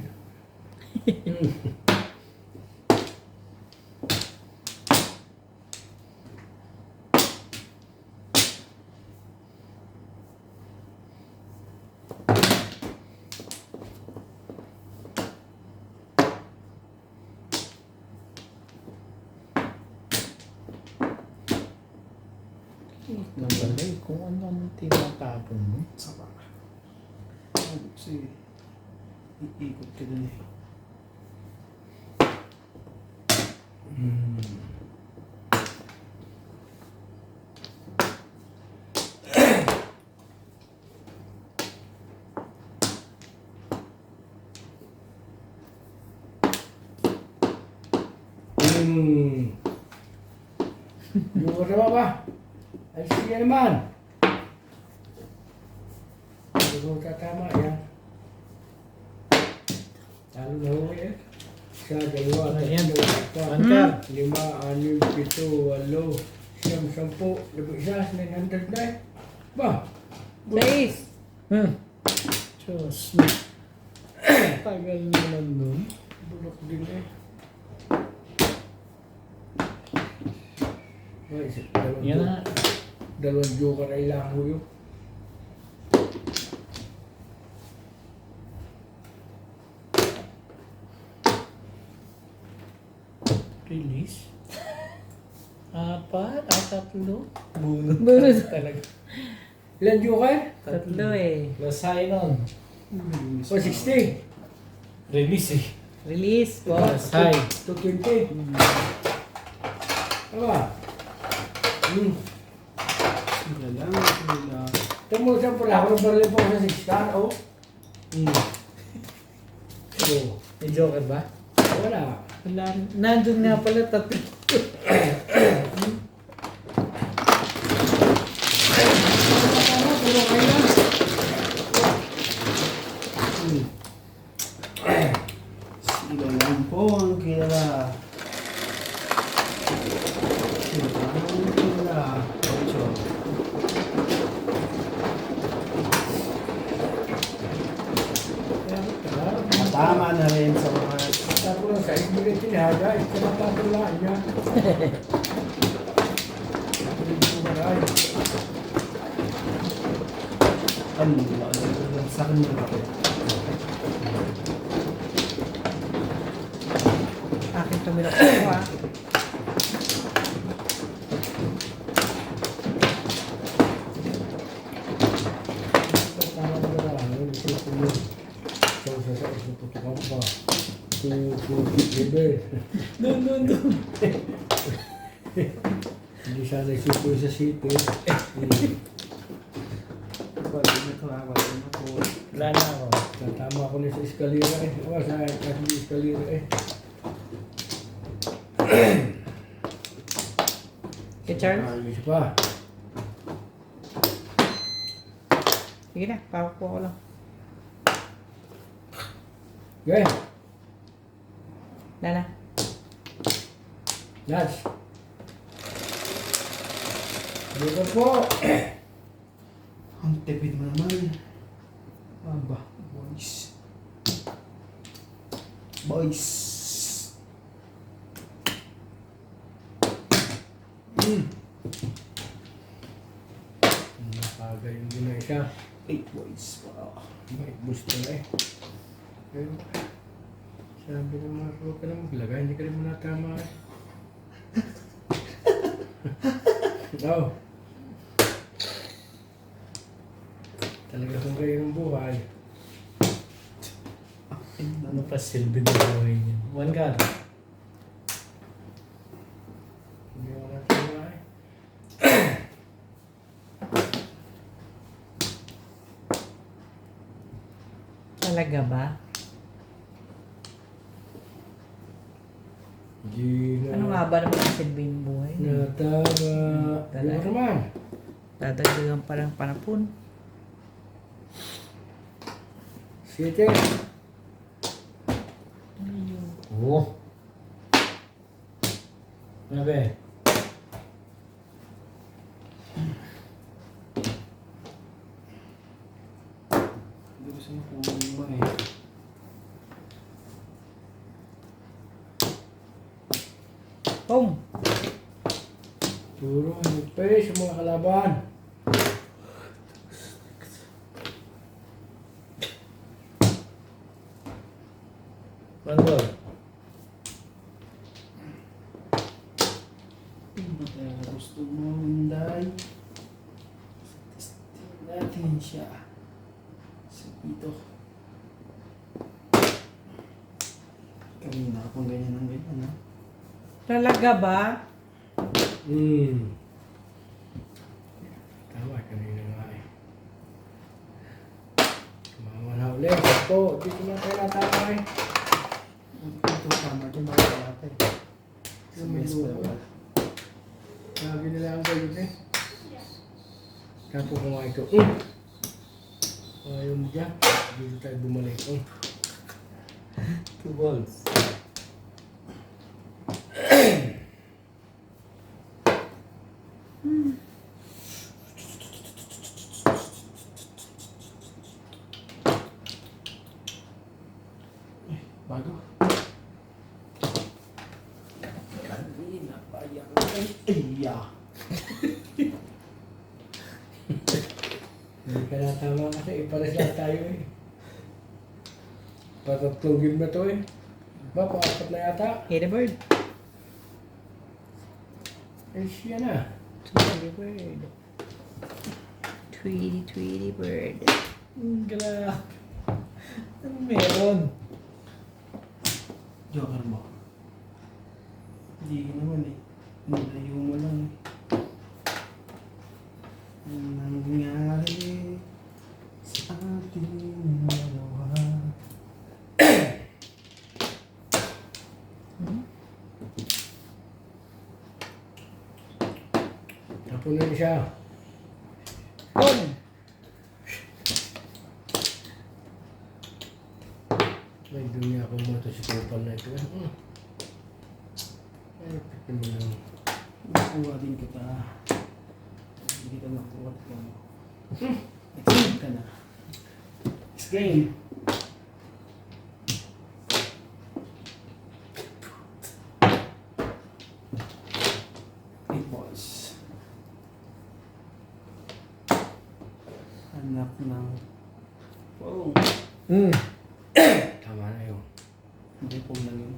Nabalay kung ano ang tinatapon mo. Saka. Kasi iikot ka dun eh. Yung na ba? Ay siya naman. Siguro tatama yan. Talo na ho eh. Isa, dalawa, Ayan. tatlo, apat, Antar. 5, 6, 7, 8, 9, 10, 11, 900 na eh. Ba? 6. Diyos. Tagal naman nun. Bulok din eh. Ay, Yan na. dalawang joker ay lang ho yun. Release. 4 at 3. Bunot. Bunot. Talaga. Ilan joker? 3 eh. Plus high nun. O 60. Release eh. Release po. Plus high. 220. Aba. Sila lang. Sila. Tamo sa pala ako ng baril po sa 6 star, oh. Oh, May joker ba? wala. Wala. Nandun nga pala 3. Tama, tulong kayo lang. na rin sa mga... Tapos lang sa ibigay tinahaga, ikanapapin lang niya. Ay, Ano ba? Sa akin na ako. Akin tumilok ako ah. tama na marami. Isipin mo. Sa isang putukan pa. Bebe. Doon. Hindi sana isipin sa city. Wala na ako. Natama ako na sa eskalera eh. Awa sa kasi eskalera eh. Okay, Charles? Isa pa. Sige na, pakukuha ko lang. Okay. Lala. Lads. Dito po. Ang tipid mo naman. Aba, boys. Boys. Napagay yung ginay siya. 8 boys. Wow. May gusto na eh. Pero, sabi ng mga huwag ka na maglagay, hindi ka rin mo natama eh. Ikaw. Talaga kung kayo ng buhay. Ano pa silbi ng buhay niya? One car. Hindi mo natama eh. Talaga ba? Hindi na. Ano nga ba naman ang silbing buhay? Natama. Di mo naman. Dadagdagan pa ng panapon. Siyete. Oo. Ano ba eh? Hindi ko siya makuha eh. Boom! Puro hipay sa mga kalaban. One ball. Ano kaya gusto mo, Hinday? Testing natin siya. Sa dito. Kanina akong ganyan ng ganyan, ha? Talaga ba? Tama, kanina nga eh. Kumawa na ulit. Ito, dito na tayo natama eh. Ito, tama ito, mga kalata eh. Yung may lupa. Lagi nila ang gayod eh. Tapos ko nga ito. Ayaw mo dyan. Dito tayo bumalik. 2 balls. Bago. Kanina pa yan. Ay, Hindi ka natama kasi ipares lang tayo eh. Patatlong game na to eh. Ba, paapat na yata. Hey the bird. Eh, siya na. Tweety bird. Tweety bird. Grabe. Ano meron? Joker mo. Hindi naman eh. Nilayo mo lang eh. Ang nangyari sa ating dalawa. Tapos na siya. Boom! May dunya akong motosikopal na ito. Ay, pitin mo lang. Nakuha din kita. Hindi kita nakuha ka. Excited ka na. Next game. Anak ng... Oh, Tama na yun. hindi po lang yun.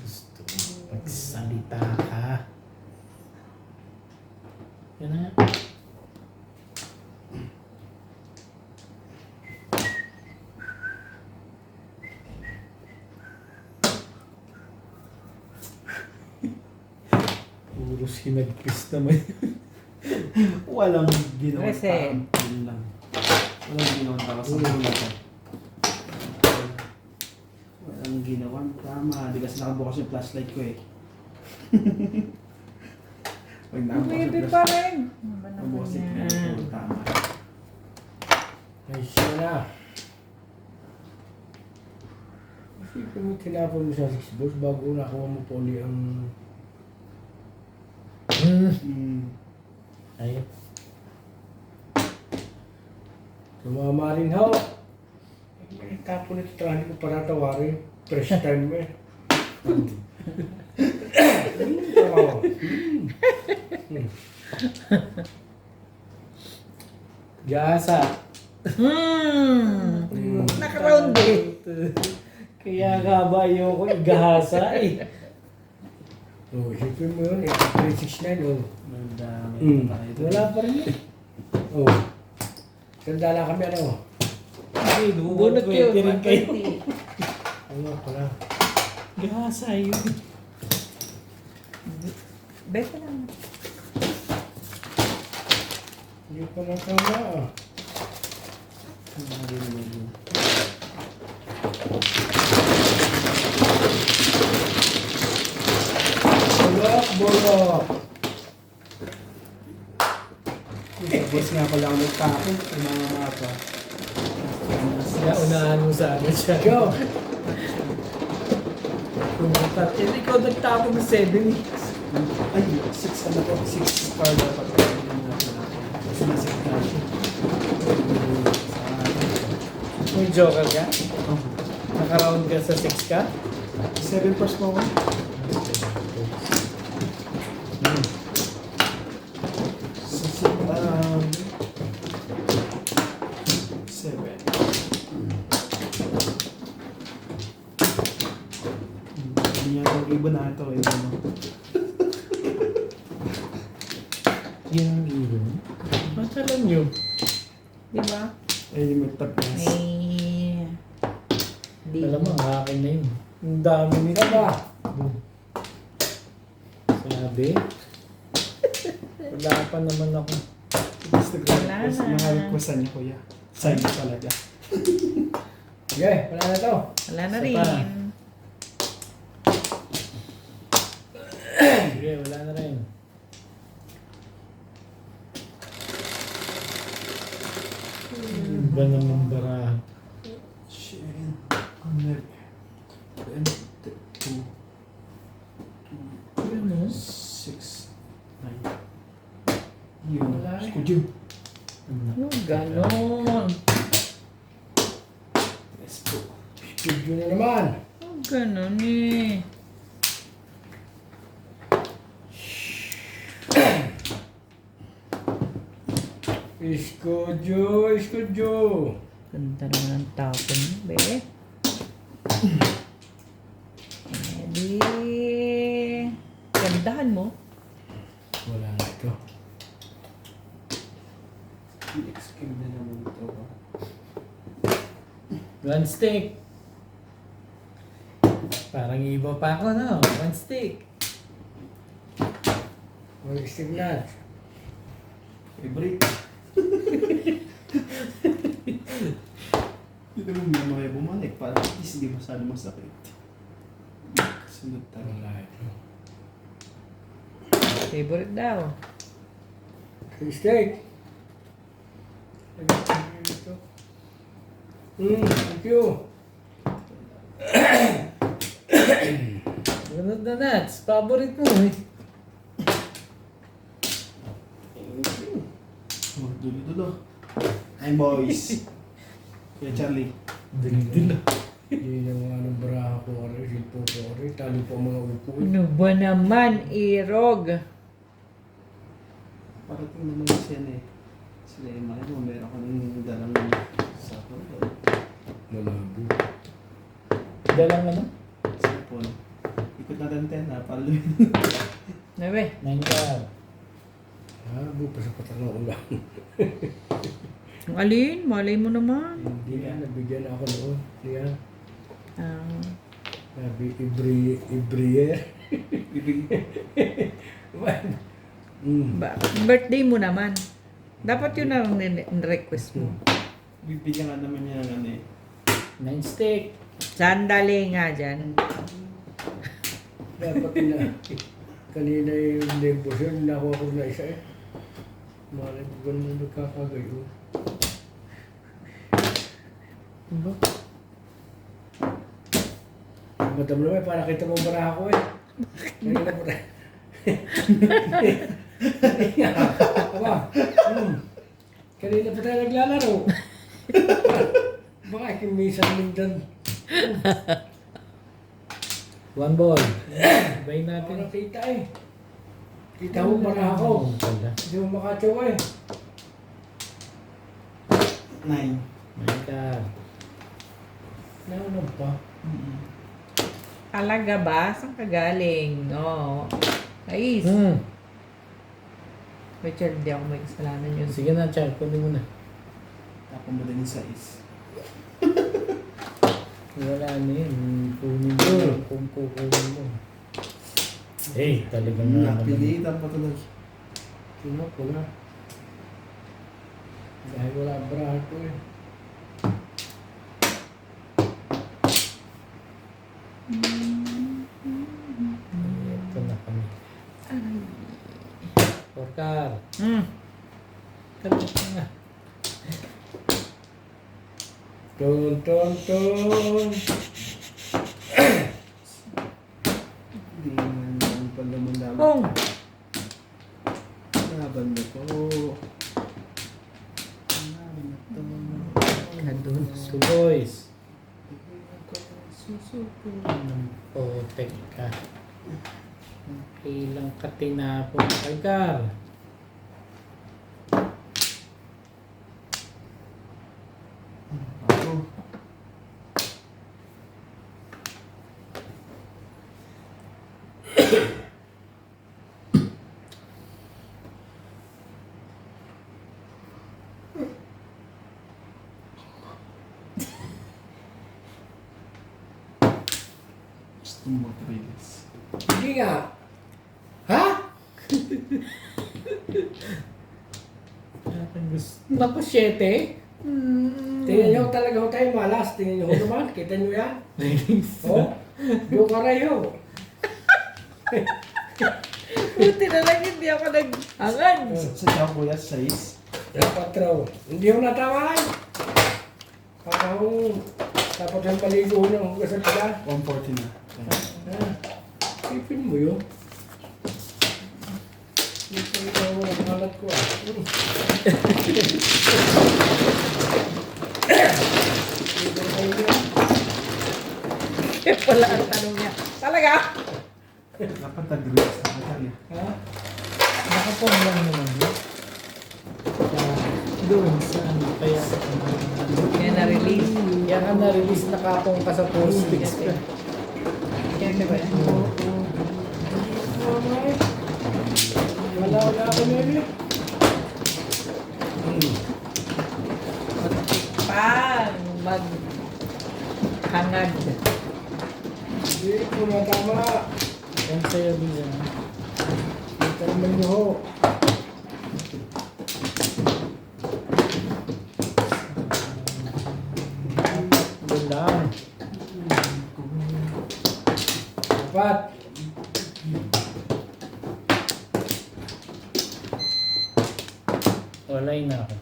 Gusto mo magsalita ka. Yan na. Puro sinagpis naman. Walang ginawa Kasi- yun lang. Walang ginawa tao sa bulan. Walang ginawa. Tama. Di kasi nakabukas yung flashlight ko eh. Pag nakabukas yung Maybe pa flashlight. rin. Ano ba naman Nakabukas yung yan? flashlight ko. Tama. Ay, siya na. Isipin mo, tinapon mo sa 6 balls bago nakuha mo po ulit ang... Ayun. Tumama rin ho. Ay, tapon ito, hindi ko para tawarin. First time mo eh. Oo. Gasa. Naka-round eh. Kaya nga ba ayoko igahasa eh. Oh, isipin mo yun, 369 oh. Madami pa tayo. Wala pa rin yun. Oh. Sandala kami ano. Ay, Bunot yun. rin kayo. 120. Ano pala. Gahasa yun. Beka lang. Hindi pa natama ah. Bolok, bolok. Tapos nga pala ako nagtapon. Yung mga mapa. Kaya unahan mo sa ano siya. Go. Pumunta. Eh, ikaw nagtapon ng 7 eh. Ay, 6 ano po? 6 card dapat. Kasi nasa cash. May joker ka? Naka-round ka sa 6 ka? 7 first po ako. Seven. Hindi niya itong iba na ito. Iba na. Yun ang ibon. Ba't alam nyo? Di ba? Ay, may tapos. May... Di. Alam mo, ang akin na yun. Ang dami nito. Tama. Sabi. Wala pa naman ako. Tapos Wala nag-request. na. Naka-requestan niya kuya. Sign talaga. Okay, wala na to. Wala na Isa rin. pa. Sige, wala na rin. Ba naman baraha? Shit. Ano? 2, Ano? 6, 9. Yun. Wala. Skudyo. Ano ganon? Yes po. Studio na naman. Ano ganon eh. Iskudyo, iskudyo. Ganda naman ang tapon mo, be. Edi... Gandahan mo. Wala na ito. I-excuse na naman ito. One stick. Parang iba pa ako, no? One stick. Walang signal. Favorite. Hindi mo may mga bumalik para at least hindi masyado masakit. Sunod tayo. Wala ito. Favorite daw. Steak. Ito. Thank you. Bunod na nuts. Favorite mo eh. Oh, dulo-dulo. Hi boys. Kuya Charlie. Dil-dil. Hindi yung mga anong baraha ko, silpo ko, talo po ang mga upo. Ano ba naman, Irog? Parating naman kasi yan eh. Sila yung mga mo, meron ka nang dalang sapon. Malabo. Dalang ano? Sapon. Ikot na antena, palo. Nabe? 9 card. Labo pa sa patak ng ulan. Ang alin? Malay mo naman. Hindi yan, nabigyan ako noon. Siya, Ah, sabi, Ibrier. Bibig. birthday mo naman. Dapat yun ang request mo. Bibigyan ka naman niya ng ano eh. 9 stick. Sandali nga dyan. Dapat na, kanina yung devotion, nakuha ko na isa eh. Malay ko ganun nagkakagayo. Ano? Madam naman, para kita mo baraha ko eh. Kanina po tayo. Aba, kanina pa tayo naglalaro. Baka ikimisan din dyan. 1 ball. Bay Ako natin. nakita eh. Kita mo baraha ko. Pala. Hindi mo makatsawa eh. 9. 9 card. Naunang pa. Talaga ba? Saan ka galing? Oo. Ayos. Richard, hindi ako may kasalanan yun. Sige na, Char. Kunin mo na. Tapon mo din yung size. Wala na yun. Kunin mo. Kung kukunin mo. Eh, talagang na. Napilitan pa tuloy. Sino ko na. Dahil wala baraha ko eh. Ito na kami. 4 card. Kalot na. Ton, ton, ton. Hindi naman pala mo naman. Kung, Laban mo to. nandun. So boys. Susuko. Potek ka. Ilang katinapon kagar. Ako. Gusto mo mag-release. Hindi nga. Ha? Naku, 7. Tingnan nyo talaga ho tayo malas. Tingnan nyo ho naman. Kita nyo yan. Oh, yung karayo. Buti na lang hindi ako nag-angan. Sa siya kuya, size. Dapat raw. Hindi ho natama ay. Pakahong dapat yung paligo ng hugas at pala. 140 na. Ipin mo yun. Ito yung malat ko ah. Kaya pala ang tanong niya. Talaga? Dapat nag-release na tayo. Ha? Nakapong lang naman yun. Doon sa ano, kaya Kaya na-release. yan ka na-release na kapong ka sa postfix ka. Kaya di ba? Wala ako na yun. Pang maghangad. Hindi ko natama. Yan sa'yo din. Ito naman nyo ho. Doon lang. Dapat. Walay na ako.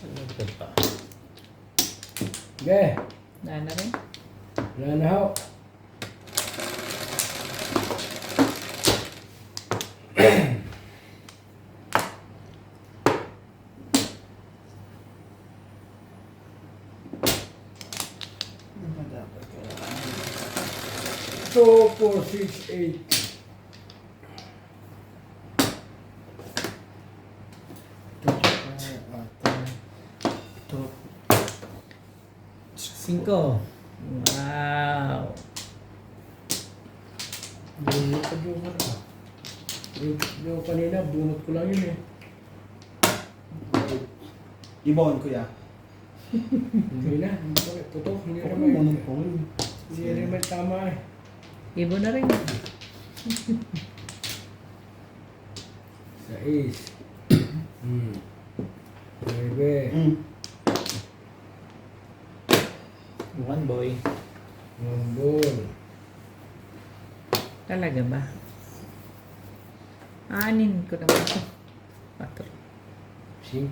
Ito pa. Ge. Na rin? Wala na ho. 2, 4, 6, 8. Cinco. Wow. Bunot ka Joker ka. Yung kanina, bunot ko lang yun eh. Ibon, kuya. Hindi na, putok, hindi Ako naman. naman po. Hindi naman tama eh. Ibo na rin. 6. 9. Mm. One boy. Mambol. Talaga ba? Anin ko naman ito. 4. 5.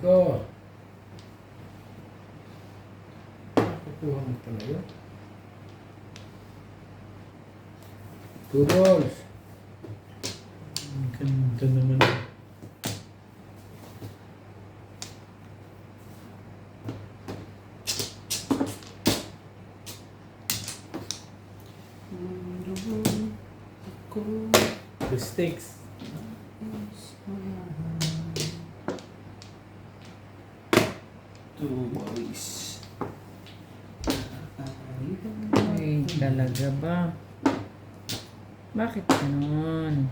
Kukuha mo pala yun. 2 balls. Ganda naman. The stakes. Two boys. Ay, talaga ba? Bakit ganun?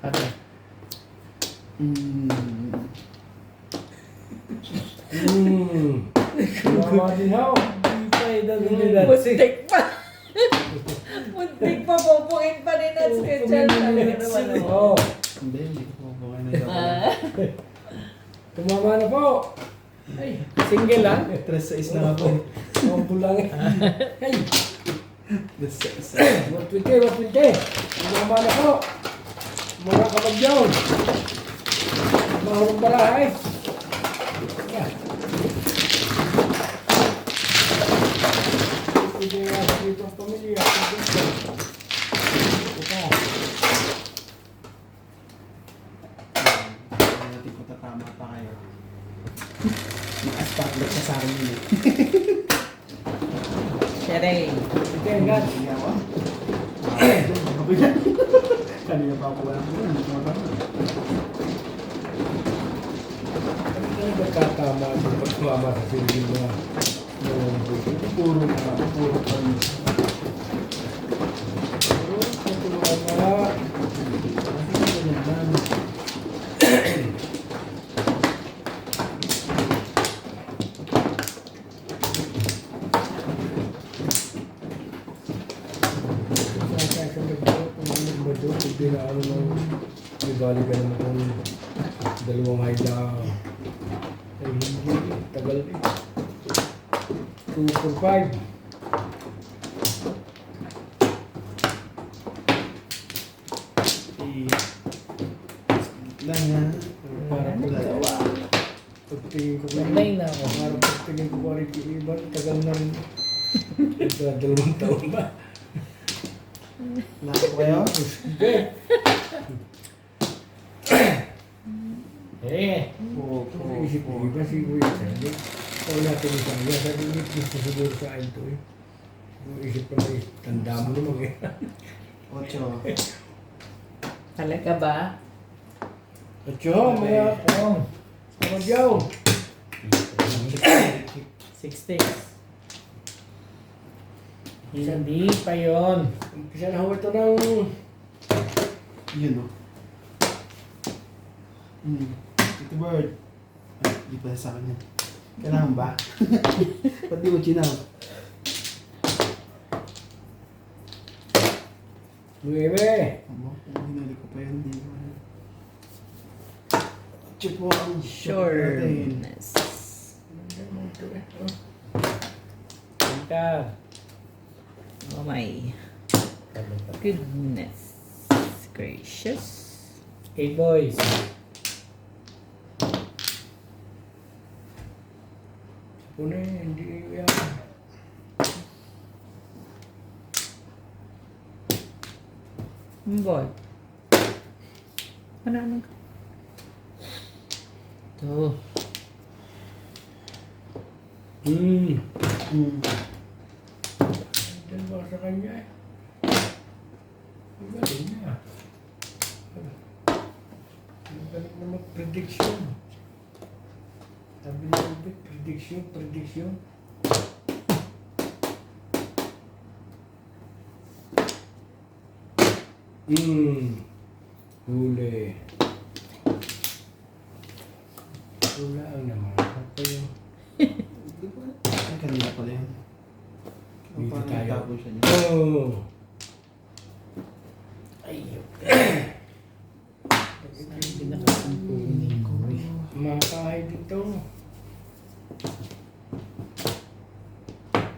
Ate. Mama din ako. Hindi pa eh, dadali natin. Muntik pa. Muntik pa, pupuin pa rin ang schedule. Talaga naman ako. Oo. Hindi ko po kayo na Tumama na po. Ay, single lang. 3-6 na ako. Mambol lang eh. Hey, 3-6. 120. Tumama na po. Mga kapagyaw. Mahulong barahay. Yeah. Hindi nga dito ang pamilya. Ito. Natin kung tatama pa kayo. Spotlight siya sa akin yun eh. Sherry. Ito yung guys. Sige ako. Kanina pa ako wala ko. Hindi ko matama. Ano ba tatama ito pag tumama sa silbi mo na? Puro pa. Puro pa. Tumama. Ibali ka naman kung dalawang high na ay hindi, tagal eh. 2 for 5. Lang ha. Parang pagtingin ko Nine na ako. parang pagtingin ko rin yung iba, tagal na rin. Dalawang taon ba? Lahat ko kayo? Hindi. Eh, Kung isip ko, iba si Kuya Sandy. Kung natin isang yan, sabi niya, gusto siguro sa akin to eh. Kung isip ko na, tanda mo naman eh. 8. Talaga ba? At yun, mga kamagyaw. 6 stakes. Hindi pa yun. Umpisa na ho ito ng Yun o. Ito bird. Ay, di pa sa akin yan. Kailangan ba? Pati mo chinaw. 9. Amo, hinali ko pa yan. Di ko ano. Chupo ang Sureness. Ika. Oh my goodness gracious. 8 boys. Una hindi yan. Boy. Ano ka? Ito. Dalawa sa kanya eh. Ang galing niya. Ang galing na mag-prediction. Sabi niya, prediction. Huli. Wala ang naman. Ako yung Ay, kanina pala yun. Dito Paano tayo. nagtapo siya niya? Oh! Pinakasampunin ko eh. Makahay dito.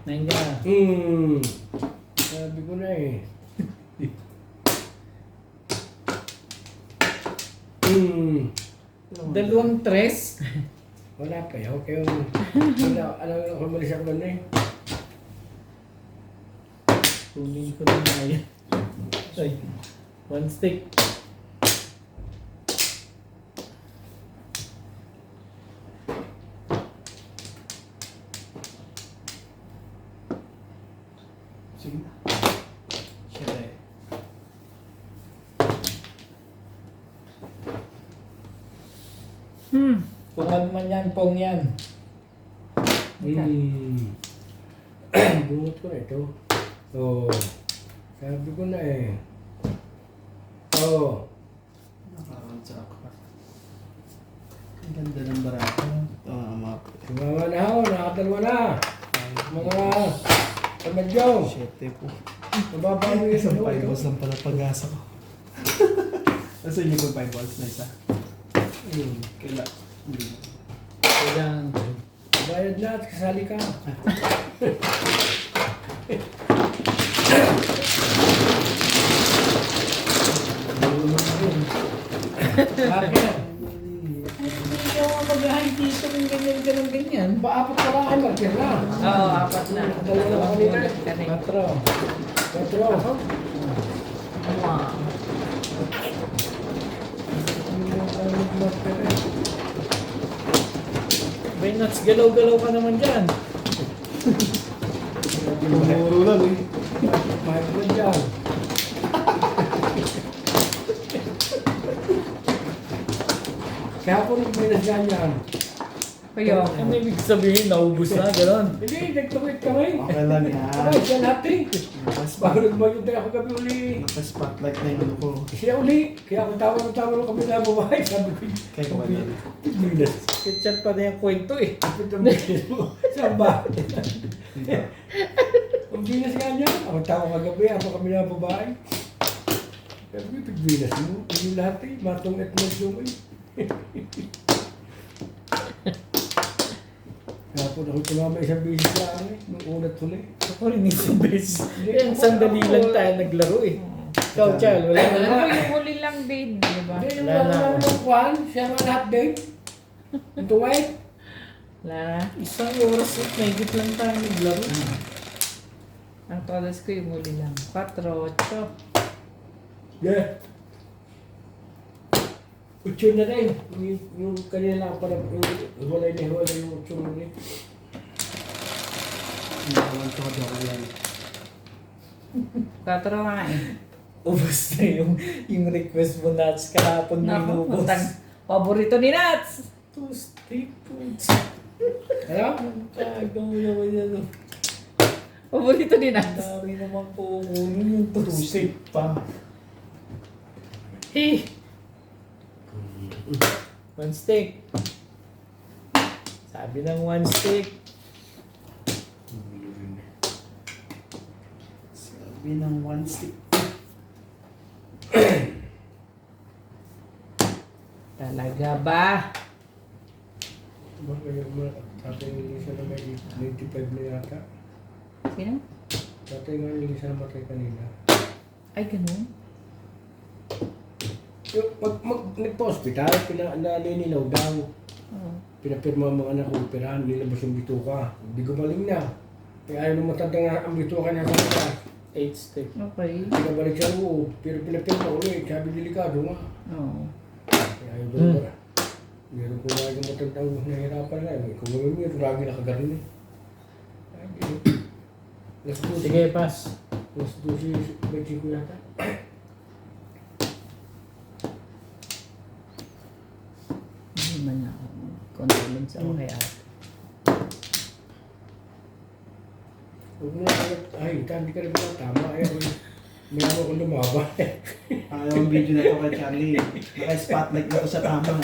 Nandiyan. Sabi ko na eh. Dalawang tres. Wala pa yun. Okay, wala. Alam ko, umalis ako na eh. Kunin ko na nga yan. Ay, one stick. Sige na. Siya eh. Kung ano man yan, pong yan. Bungot ko na ito. Oh. Sabi ko na eh. Oh. Nakakansaka. Ang ganda ng barako. Ito nga mga Sumama na ako. Nakadalwa na. Mga kamadyaw. 7 po. Mababa mo yung Isang ito. 5 balls lang pala pag-asa ko. Nasa inyo po 5 balls na isa? Kaila. Kailangan ko. Bayad na at kasali ka. Bakit? Hindi ako mag-high dito ng ganyan. Paapat ka lang ay magkira. Oo, apat na. Dalawa na kanina. Kanin. Patro. Patro. Wow. Bay nuts, galaw-galaw ka naman dyan. Pumuro lang eh. Mahal ko dyan. Kaya po nagbinas ganyan. Kuya. Ano ibig sabihin? Naubos na, gano'n. Hindi, nagtuwid kami. Okay lang yan. Ay, siya natin. Bago nagmayod ako kami uli. Naka-spotlight na yung ano ko. Siya uli. Kaya ako tawa kami na buhay. Sabi ko, Kaya ko ba lang? binas. Kitchat pa na yung kwento eh. Kapit ang binas mo. Saan ba? Ang binas nga niya. Ako tawa kagabi. Ako kami na babae. Sabi ko, pagbinas mo. Hindi lahat eh. Matungit mo yung eh. Kaya po ako tumama isang bisis lang eh. Nung unat huli. Ako rin isang beses. Yan, sandali lang tayo naglaro eh. Ikaw, Chal, wala na Ano lang. yung huli lang din, di ba? Hindi, yung Wala na wala ako. ng kwan. Siya nga lahat din. Ito white. Wala na. Isang oras at mahigit lang tayo naglaro. Ang todas ko yung huli lang. 4, 8. Yeah. Utsun na rin. Yung kanina lang parang yung hulay na hulay yung utsun na rin. Naman ko ka yan. 4 nga eh. Ubus na yung request mo Nats kahapon mo Naku, inubos. putang paborito ni Nats. Two stick foods. Kaya? Kagaw naman yan. Paborito ni Ang Nats. dami naman po yung two stick pa. Hey! One stick. Sabi ng one stick. Sabi ng one stick. Talaga ba? Tatay ni Lisa na may 95 na yata. Sino? Tatay nga ni Lisa na matay kanina. Ay, ganun. Yung nagpa-hospital, nalinilaw daw. Oo. Pinapirma ang mga anak ko, operahan, nilabas yung bituka. Hindi gumaling na. Kaya ayaw nung matanda nga ang bituka niya sa labas. 8 stick. Okay. Pinabalik sa loob, pero pinapirma ulit. Sabi delikado nga. Oo. Kaya ayaw ba? Meron ko nga yung matanda nahihirapan na. Kung ngayon yun, lagi nakagarin eh. Las 12. Sige, pass. Las 12:25 yata. Hindi man ako. Condolence ako kay ate. Huwag mo na, ay, hindi ka rin pala tama. May ako kung lumaba. Ayaw ang video na to kay Charlie. Naka-spotlight na to sa tama.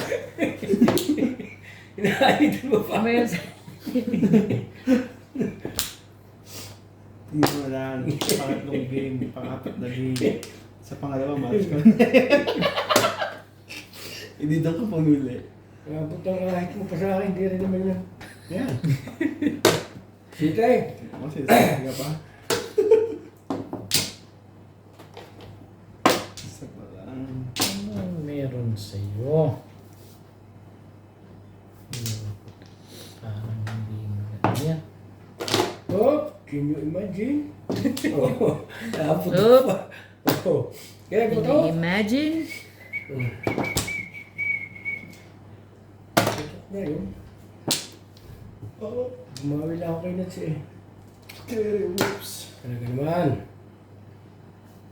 Inaayit mo pa. Ano yun? Hindi mo lang. Pangatlong game, pang-apat na game. Sa pangalawa, match ko. Hindi daw ka pumili. Putang kahit mo pa sa akin, hindi rin naman yan. Yan. Sita eh. Kasi sabi ka pa. Isa pa lang. Anong meron sa'yo? Parang hindi maganda yan. Oh, can you imagine? Oh, tapos Oop. pa. Oh, kaya ko Can to. you imagine? Na yun. Oo, bumawi lang ako kay Nats eh. Terry Whoops. Talaga naman.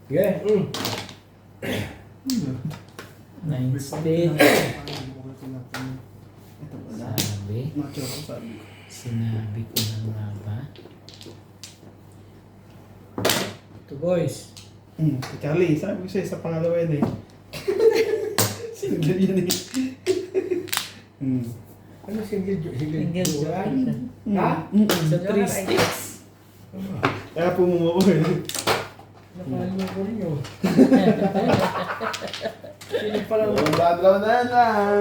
Sige, Nine state. Ito wala. Sabi. Macho ako sabi ko. Sinabi ko na nga ba? Ito boys. Si Charlie, sabi ko sa'yo sa pangalawa yun eh. Single yun eh. ano single Single joran? joran. Ha? Sa 3 sticks. Kaya pumumo ko eh. Nakalimutan ko rin yun. Sino pala Dadlaw na lang.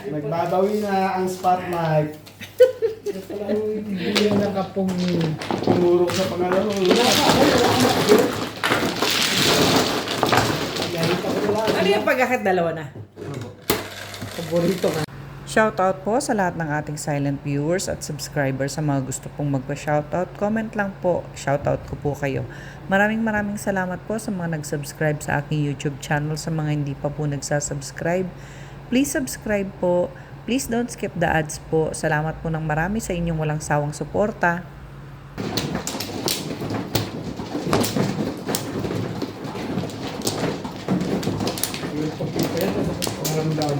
Nagbabawi na ang spotlight. Sino pala ang Hindi yung nakapungi. Tumurong sa pangalawa. Ano yung pagkakit dalawa na? Paborito ka. Shoutout po sa lahat ng ating silent viewers at subscribers. Sa mga gusto pong magpa-shoutout, comment lang po. Shoutout ko po kayo. Maraming salamat po sa mga nag-subscribe sa aking YouTube channel. Sa mga hindi pa po nagsasubscribe, please subscribe po. Please don't skip the ads po. Salamat po ng marami sa inyong walang sawang suporta. yung pagkita yan? Pangaramdam.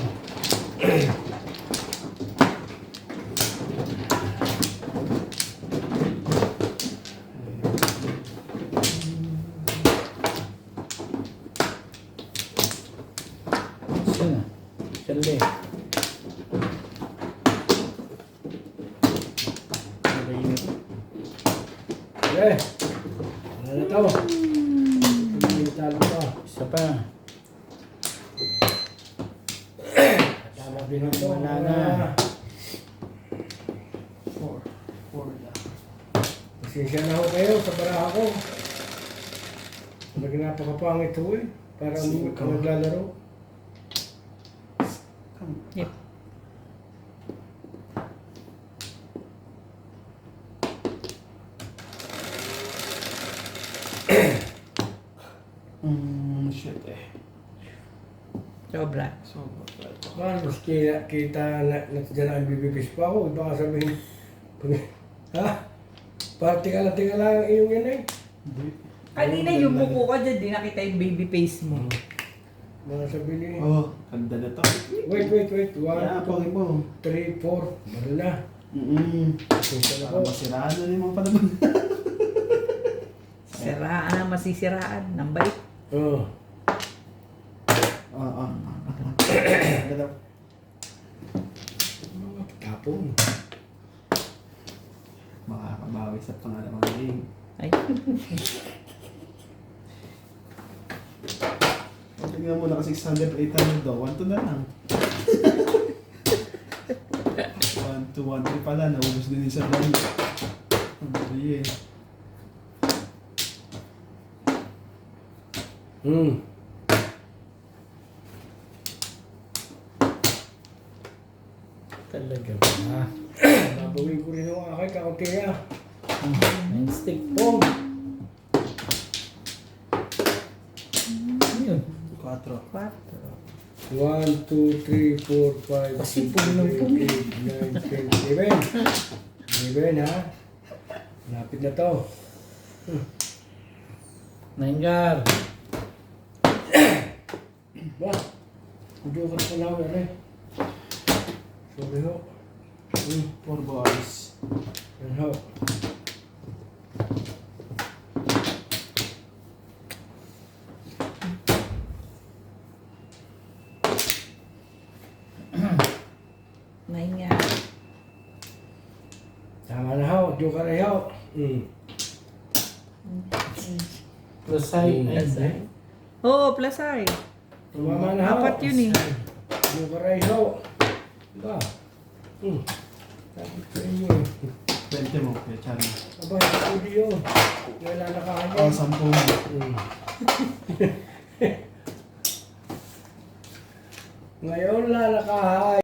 Sino? Charlie. Sige. Wala na to. Hindi talo pa. Isa pa. Tama din ito. Wala na. Four lang. Pasensya na ho kayo sa baraha ko. Napakapangit ho eh. Parang Cinco. naglalaro. Yep. Shit eh. Sobra. So, Mas kita na dyan ang bibibis pa ako. Baka sabihin, ha? Parang tingala lang ang iyong yan eh. hindi. Kanina yung buko ko dyan, di nakita yung baby face mo. Baka sabihin eh. Oh, ganda na to. Wait. 1, Kaya, pangin mo. 2, 3, 4. Meron na. Pasensya na Para po. masiraan na yung mga palaban. Siraan na, masisiraan. Nambay. Oo. Ganda. Mga tapong. Makakabawi sa pangalawang game. Ay. Tingnan mo, naka 600, 800 daw. 1-2 na lang. 1-2, 1-3 pala. Naubos din yung sa dami. Ang dali eh. Talaga ba? Babawin ko rin ang aking kauntiya. Nine stick po. Ano yun? 4. 1, 2, 3, 4, 5, Kasi 6, puno 7, po. 8, 9, 10, 11. 11 ha? Lapit na to. Naingar. Ba? Udo ka na pala ako eh. Sorry ho. 4 bars. Yan ho. Nine nga. Tama na ho. Udo ka na ho. Lusay. Oo, plus ay. Tumama na ho. Apat yun eh. Udo ka na ho. Ba? Sabi ko inyo eh. 20 mo, kaya Chari. Aba, hindi yun. Wala na kanya. Oh, 10 mo. Ngayon lalakahay.